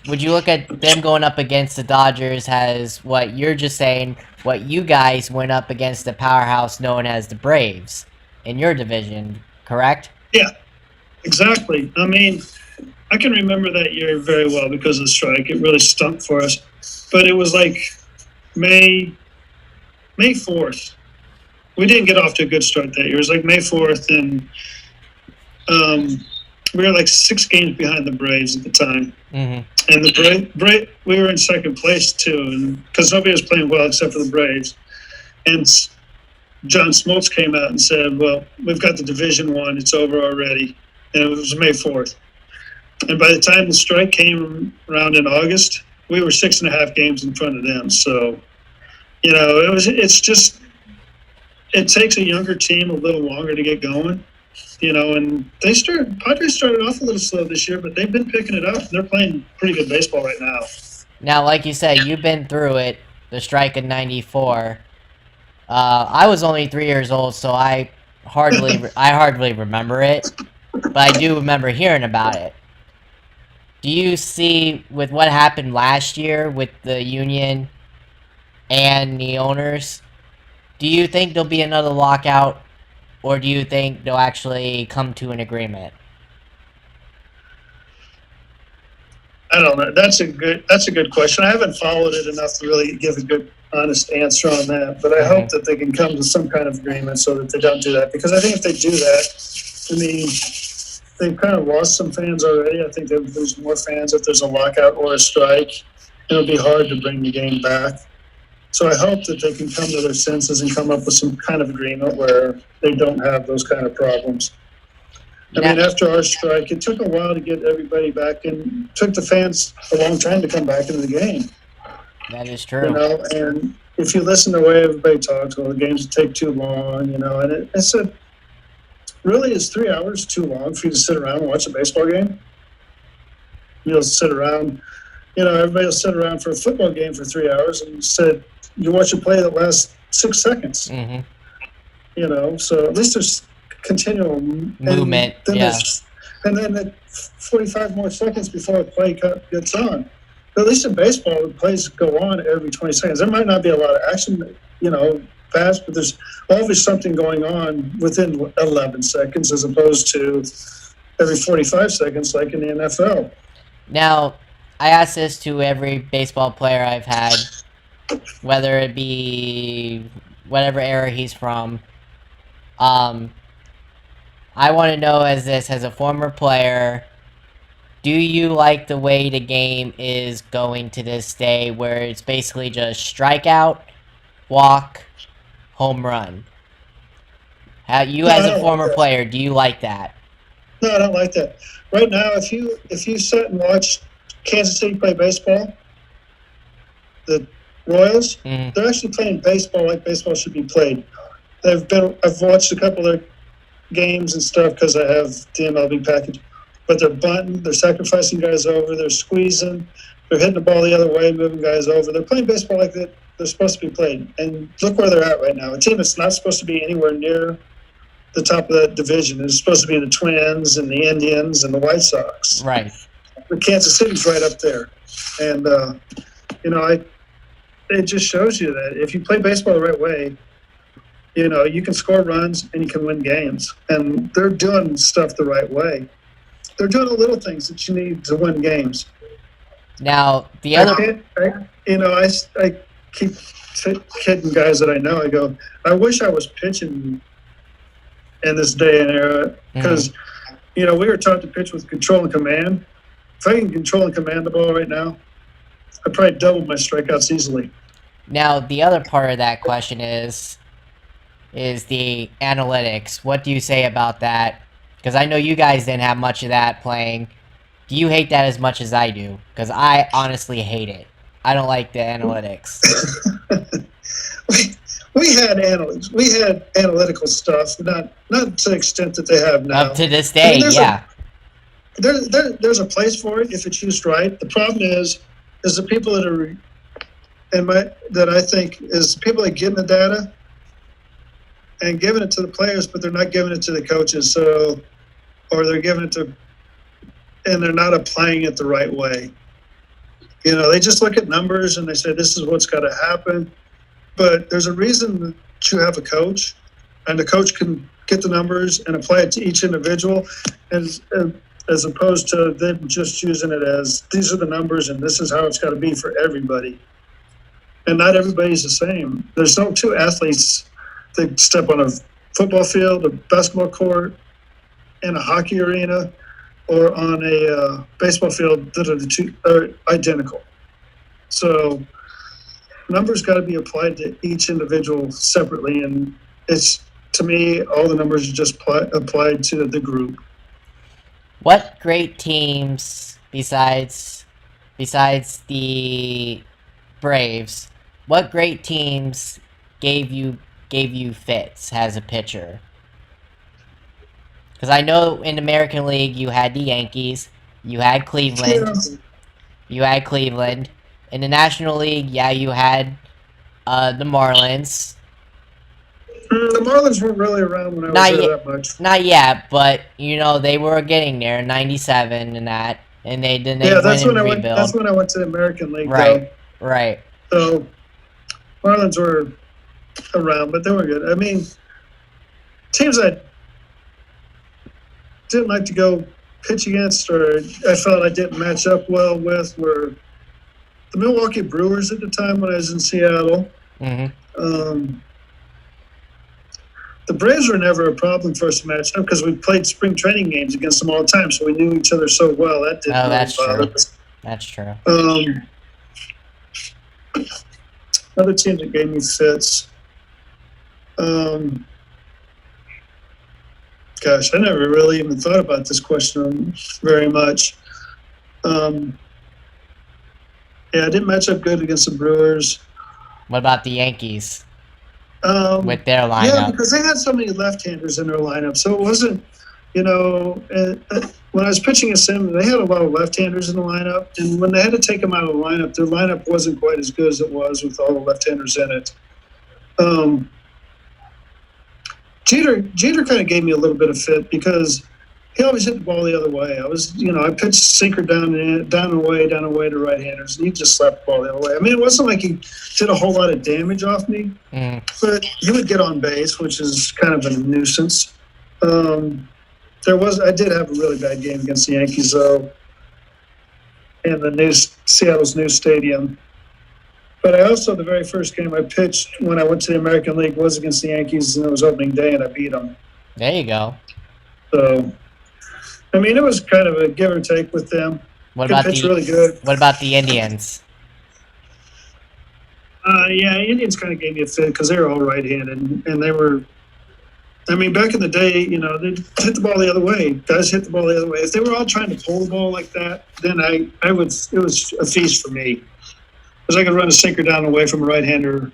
Speaker 1: Would you look at them going up against the Dodgers as what you're just saying? What you guys went up against the powerhouse known as the Braves in your division, correct?
Speaker 3: Yeah, exactly. I mean, I can remember that year very well because of the strike. It really stunk for us, but it was like May 4th. We didn't get off to a good start that year. It was like May 4th, and we were like 6 games behind the Braves at the time.
Speaker 1: Mm-hmm.
Speaker 3: And the we were in second place too, and because nobody was playing well except for the Braves. And John Smoltz came out and said, "Well, we've got the division won. It's over already." And it was May 4th. And by the time the strike came around in August, we were 6.5 games in front of them. So, you know, it takes a younger team a little longer to get going, you know, and Padres started off a little slow this year, but they've been picking it up. They're playing pretty good baseball right now.
Speaker 1: Now, like you said, you've been through it, the strike in '94. I was only 3 years old, so I hardly remember it, but I do remember hearing about it. Do you see with what happened last year with the union and the owners? Do you think there'll be another lockout, or do you think they'll actually come to an agreement?
Speaker 3: I don't know. That's a good question. I haven't followed it enough to really give a good, honest answer on that. But I hope that they can come to some kind of agreement so that they don't do that. Because I think if they do that, I mean, they've kind of lost some fans already. I think they'll lose more fans if there's a lockout or a strike. It'll be hard to bring the game back. So I hope that they can come to their senses and come up with some kind of agreement where they don't have those kind of problems. I mean, after our strike, it took a while to get everybody back in. It took the fans a long time to come back into the game.
Speaker 1: That is true.
Speaker 3: You know, and if you listen to the way everybody talks, well, the games take too long, you know, and I said, really, is 3 hours too long for you to sit around and watch a baseball game? You'll sit around, you know, everybody will sit around for a football game for 3 hours and said, you watch a play that lasts 6 seconds.
Speaker 1: Mm-hmm.
Speaker 3: You know, so at least there's continual
Speaker 1: movement.
Speaker 3: And then 45 more seconds before a play gets on. But at least in baseball, the plays go on every 20 seconds. There might not be a lot of action, you know, fast, but there's always something going on within 11 seconds as opposed to every 45 seconds like in the NFL.
Speaker 1: Now, I ask this to every baseball player I've had, whether it be whatever era he's from. I want to know as a former player, do you like the way the game is going to this day where it's basically just strikeout, walk, home run? You as a former player, do you like that?
Speaker 3: No, I don't like that. Right now, if you sit and watch Kansas City play baseball, the Royals, they're actually playing baseball like baseball should be played. I've watched a couple of games and stuff because I have the MLB package, but they're bunting, they're sacrificing guys over, they're squeezing, they're hitting the ball the other way, moving guys over. They're playing baseball like they're supposed to be played. And look where they're at right now. A team that's not supposed to be anywhere near the top of that division is supposed to be the Twins and the Indians and the White Sox.
Speaker 1: Right.
Speaker 3: But Kansas City's right up there. And, you know, it just shows you that if you play baseball the right way, you know, you can score runs and you can win games. And they're doing stuff the right way. They're doing the little things that you need to win games.
Speaker 1: Now, the other...
Speaker 3: I keep kidding guys that I know. I go, I wish I was pitching in this day and era because, you know, we were taught to pitch with control and command. If I can control and command the ball right now, I'd probably double my strikeouts easily.
Speaker 1: Now, the other part of that question is the analytics. What do you say about that? Because I know you guys didn't have much of that playing. Do you hate that as much as I do? Because I honestly hate it. I don't like the analytics.
Speaker 3: we had analytics. We had analytical stuff, not to the extent that they have now.
Speaker 1: Up to this day, yeah.
Speaker 3: There's a place for it if it's used right. The problem is the people that are that I think is people that get in the data and giving it to the players, but they're not giving it to the coaches. So, or they're giving it to, and they're not applying it the right way. You know, they just look at numbers and they say, this is what's got to happen. But there's a reason that you have a coach, and the coach can get the numbers and apply it to each individual as opposed to them just using it as, these are the numbers and this is how it's got to be for everybody. And not everybody's the same. There's no two athletes that step on a football field, a basketball court, in a hockey arena, or on a baseball field that are the two are identical. So numbers got to be applied to each individual separately, and it's, to me, all the numbers are just applied to the group.
Speaker 1: What great teams besides the Braves? What great teams gave you fits as a pitcher? Because I know in the American League you had the Yankees, you had Cleveland, and in the National League, yeah, you had the Marlins.
Speaker 3: The Marlins weren't really around when I was
Speaker 1: Not
Speaker 3: there
Speaker 1: yet,
Speaker 3: that much.
Speaker 1: not yet, but you know they were getting there, '97 and that, and they
Speaker 3: Yeah,
Speaker 1: went
Speaker 3: that's when
Speaker 1: and
Speaker 3: I went. That's
Speaker 1: rebuild.
Speaker 3: when I went to the American League,
Speaker 1: Right,
Speaker 3: though.
Speaker 1: right.
Speaker 3: So Marlins were around, but they were good. I mean, teams I didn't like to go pitch against, or I felt I didn't match up well with, were the Milwaukee Brewers at the time when I was in Seattle.
Speaker 1: Mm-hmm.
Speaker 3: The Braves were never a problem for us to match up because we played spring training games against them all the time, so we knew each other so well. That didn't really
Speaker 1: That's
Speaker 3: bother
Speaker 1: true.
Speaker 3: us.
Speaker 1: That's true.
Speaker 3: Other teams that gave me fits. Gosh, I never really even thought about this question very much. Yeah, I didn't match up good against the Brewers.
Speaker 1: What about the Yankees with their
Speaker 3: Yeah,
Speaker 1: lineup?
Speaker 3: because they had so many left-handers in their lineup, so it wasn't, when I was pitching against them, they had a lot of left-handers in the lineup, and when they had to take them out of the lineup, their lineup wasn't quite as good as it was with all the left-handers in it. Jeter kind of gave me a little bit of fit because he always hit the ball the other way. I pitched sinker down and away to right-handers, and he just slapped the ball the other way. I mean, it wasn't like he did a whole lot of damage off me, but he would get on base, which is kind of a nuisance. I did have a really bad game against the Yankees, though, in Seattle's new stadium. But I also, the very first game I pitched when I went to the American League was against the Yankees, and it was opening day, and I beat them.
Speaker 1: There you go.
Speaker 3: So, I mean, it was kind of a give or take with them.
Speaker 1: What about
Speaker 3: really good.
Speaker 1: What about the Indians?
Speaker 3: Yeah, Indians kind of gave me a fit because they were all right-handed, and they were. I mean, back in the day, they hit the ball the other way. Guys hit the ball the other way. If they were all trying to pull the ball like that, then I would. It was a feast for me. Because I could run a sinker down away from a right-hander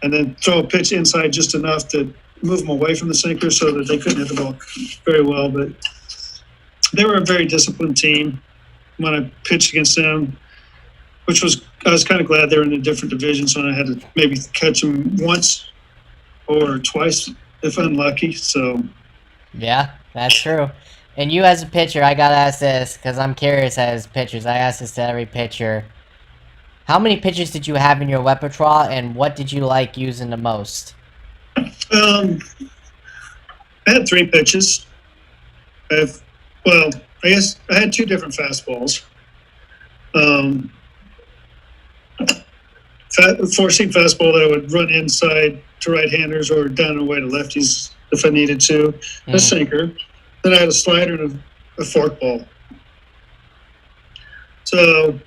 Speaker 3: and then throw a pitch inside just enough to move them away from the sinker so that they couldn't hit the ball very well. But they were a very disciplined team when I pitched against them, I was kind of glad they were in a different division, so I had to maybe catch them once or twice if unlucky. So
Speaker 1: yeah, that's true. And you as a pitcher, I gotta ask this because I'm curious as pitchers. I ask this to every pitcher. How many pitches did you have in your repertoire, and what did you like using the most?
Speaker 3: I had 3 pitches. I guess I had 2 different fastballs. Four-seam fastball that I would run inside to right-handers or down and away to lefties if I needed to. A sinker. Then I had a slider and a forkball. So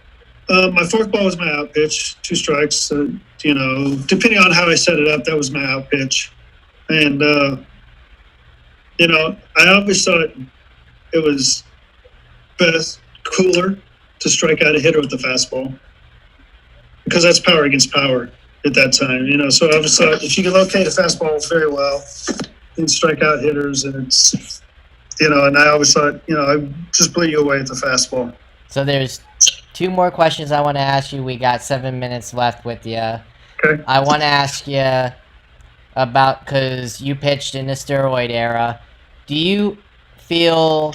Speaker 3: my forkball was my out pitch, 2 strikes. Depending on how I set it up, that was my out pitch. And, I always thought it was cooler to strike out a hitter with the fastball because that's power against power at that time. So I always thought if you can locate a fastball very well and strike out hitters, and it's, and I always thought, I just blew you away with the fastball.
Speaker 1: So there's 2 more questions I want to ask you. We got 7 minutes left with you.
Speaker 3: Okay.
Speaker 1: I want to ask you about, because you pitched in the steroid era, do you feel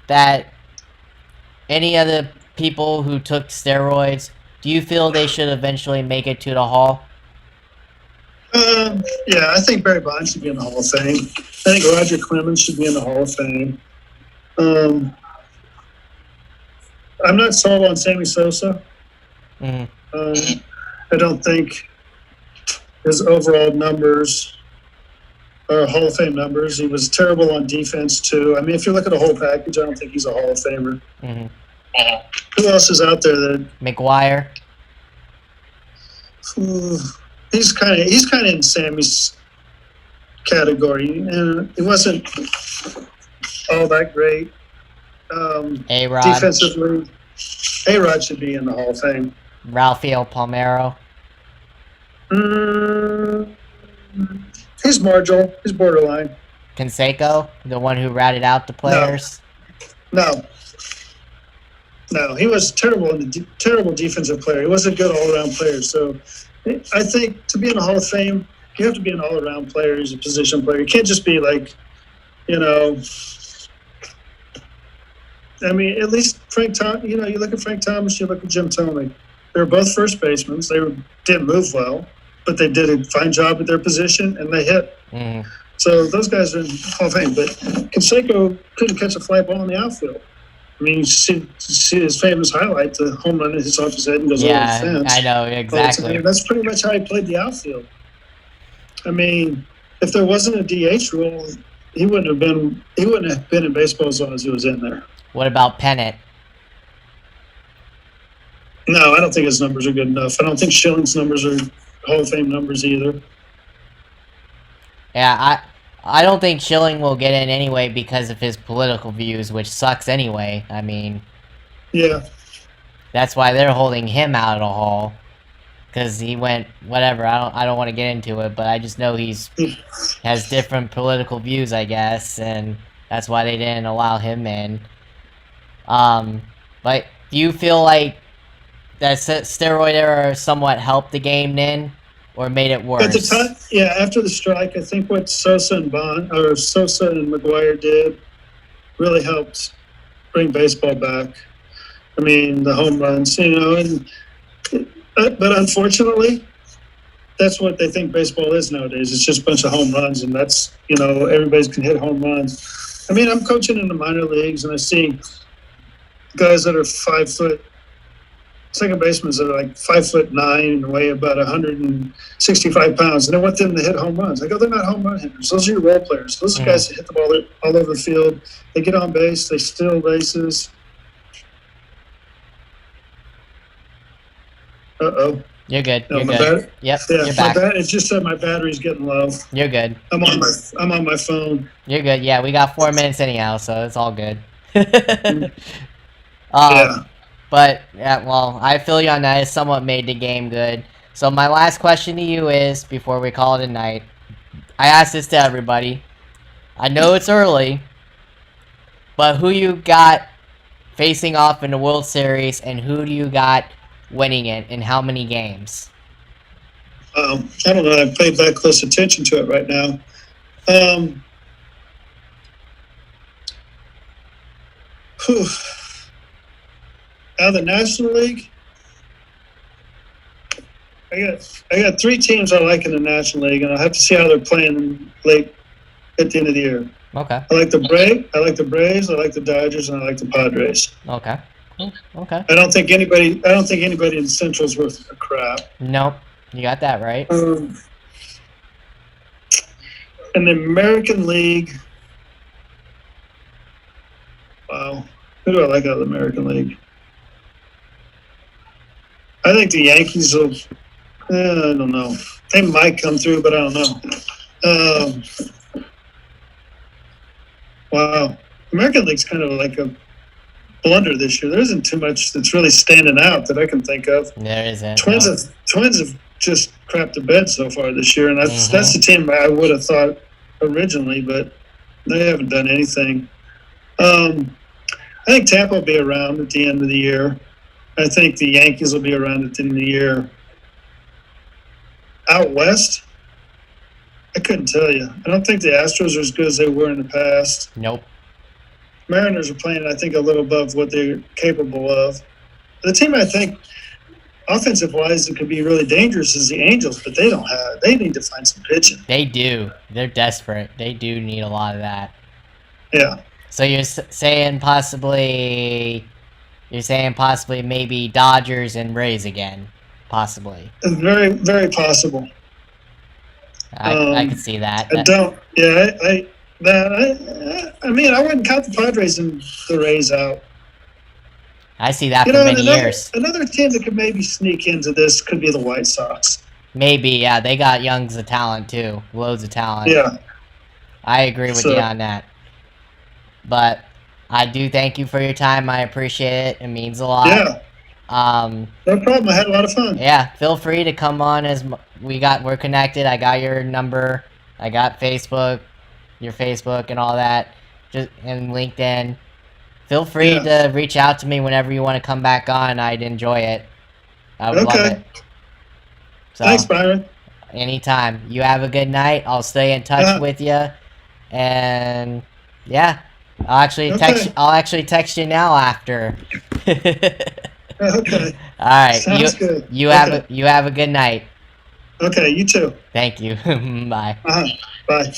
Speaker 1: that any of the people who took steroids, do you feel they should eventually make it to the Hall?
Speaker 3: Yeah, I think Barry Bonds should be in the Hall of Fame. I think Roger Clemens should be in the Hall of Fame. I'm not sold on Sammy Sosa. I don't think his overall numbers are Hall of Fame numbers. He was terrible on defense, too. I mean, if you look at the whole package, I don't think he's a Hall of Famer. Who else is out there that...
Speaker 1: McGuire?
Speaker 3: He's kind of in Sammy's category, and he wasn't all that great.
Speaker 1: A-Rod?
Speaker 3: Defensively, A-Rod should be in the Hall of Fame.
Speaker 1: Ralphio Palmeiro?
Speaker 3: He's marginal. He's borderline.
Speaker 1: Canseco? The one who ratted out the players?
Speaker 3: No. No, he was terrible terrible defensive player. He was a good all-around player. So I think to be in the Hall of Fame, you have to be an all-around player. He's a position player. You can't just be like, you know. I mean, at least Frank Thomas. You know, you look at Frank Thomas, you look at Jim Thome. They were both first basemen. Didn't move well, but they did a fine job at their position and they hit.
Speaker 1: Mm.
Speaker 3: So those guys are in Hall of Fame. But Canseco couldn't catch a fly ball in the outfield. I mean, you see his famous highlight, the home run hits off his head and goes over the fence.
Speaker 1: I know, exactly.
Speaker 3: That's pretty much how he played the outfield. I mean, if there wasn't a DH rule, he wouldn't have been in baseball as long as he was in there.
Speaker 1: What about Pennant?
Speaker 3: No, I don't think his numbers are good enough. I don't think Schilling's numbers are Hall of Fame numbers either.
Speaker 1: Yeah, I don't think Schilling will get in anyway because of his political views, which sucks anyway. I mean,
Speaker 3: yeah,
Speaker 1: that's why they're holding him out of the Hall, because he went whatever. I don't want to get into it, but I just know has different political views, I guess, and that's why they didn't allow him in. But do you feel like that steroid era somewhat helped the game then, or made it worse?
Speaker 3: At the time, yeah, after the strike, I think what Sosa and McGuire did really helped bring baseball back. I mean, the home runs, but unfortunately, that's what they think baseball is nowadays. It's just a bunch of home runs, and that's, everybody can hit home runs. I mean, I'm coaching in the minor leagues, and I see guys that are 5 foot. Second basemen that are like 5'9" and weigh about 165 pounds, and they want them to hit home runs. I go, they're not home run hitters. Those are your role players. Those are guys that hit the ball all over the field. They get on base. They steal bases. Uh-oh.
Speaker 1: You're good.
Speaker 3: No,
Speaker 1: You're good. Yep.
Speaker 3: Yeah,
Speaker 1: you're back.
Speaker 3: it just said my battery's getting low.
Speaker 1: You're good.
Speaker 3: I'm on my phone.
Speaker 1: You're good. Yeah, we got 4 minutes anyhow, so it's all good.
Speaker 3: Yeah.
Speaker 1: But, yeah, well, I feel you on that. It somewhat made the game good. So my last question to you is, before we call it a night, I ask this to everybody. I know it's early, but who you got facing off in the World Series, and who do you got winning it, in how many games?
Speaker 3: I don't know. I've paid that close attention to it right now. Out of the National League, I got 3 teams I like in the National League, and I'll have to see how they're playing late at the end of the year.
Speaker 1: Okay.
Speaker 3: I like the Braves, I like the Dodgers, and I like the Padres.
Speaker 1: Okay. Okay.
Speaker 3: I don't think anybody in Central's worth a crap.
Speaker 1: Nope. You got that right.
Speaker 3: In the American League, wow, who do I like out of the American League? I think the Yankees will. I don't know. They might come through, but I don't know. Wow, American League's kind of like a blunder this year. There isn't too much that's really standing out that I can think of.
Speaker 1: There isn't.
Speaker 3: Twins have just crapped the bed so far this year, and that's the team I would have thought originally, but they haven't done anything. I think Tampa will be around at the end of the year. I think the Yankees will be around at the end of the year. Out west, I couldn't tell you. I don't think the Astros are as good as they were in the past.
Speaker 1: Nope.
Speaker 3: Mariners are playing, I think, a little above what they're capable of. The team, I think, offensive-wise, that could be really dangerous is the Angels, but they need to find some pitching.
Speaker 1: They do. They're desperate. They do need a lot of that.
Speaker 3: Yeah.
Speaker 1: So you're saying possibly maybe Dodgers and Rays again, possibly.
Speaker 3: It's very, very possible.
Speaker 1: I could see that.
Speaker 3: I mean, I wouldn't count the Padres and the Rays out.
Speaker 1: I see that for many years.
Speaker 3: Another team that could maybe sneak into this could be the White Sox.
Speaker 1: Maybe, yeah. They got youngs of talent, too. Loads of talent.
Speaker 3: Yeah.
Speaker 1: I agree with you on that. But I do thank you for your time. I appreciate it. It means a lot.
Speaker 3: Yeah. No problem. I had a lot of fun.
Speaker 1: Yeah, feel free to come on as we're connected. I got your number. I got Facebook, your Facebook and all that, and LinkedIn. feel free to reach out to me whenever you want to come back on. I'd enjoy it. I would love it. So,
Speaker 3: thanks, Byron.
Speaker 1: Anytime. You have a good night. I'll stay in touch with you. And yeah, I'll actually text you now after.
Speaker 3: Okay.
Speaker 1: All right.
Speaker 3: Sounds good.
Speaker 1: You have a good night.
Speaker 3: Okay, you too.
Speaker 1: Thank you. Bye.
Speaker 3: Bye.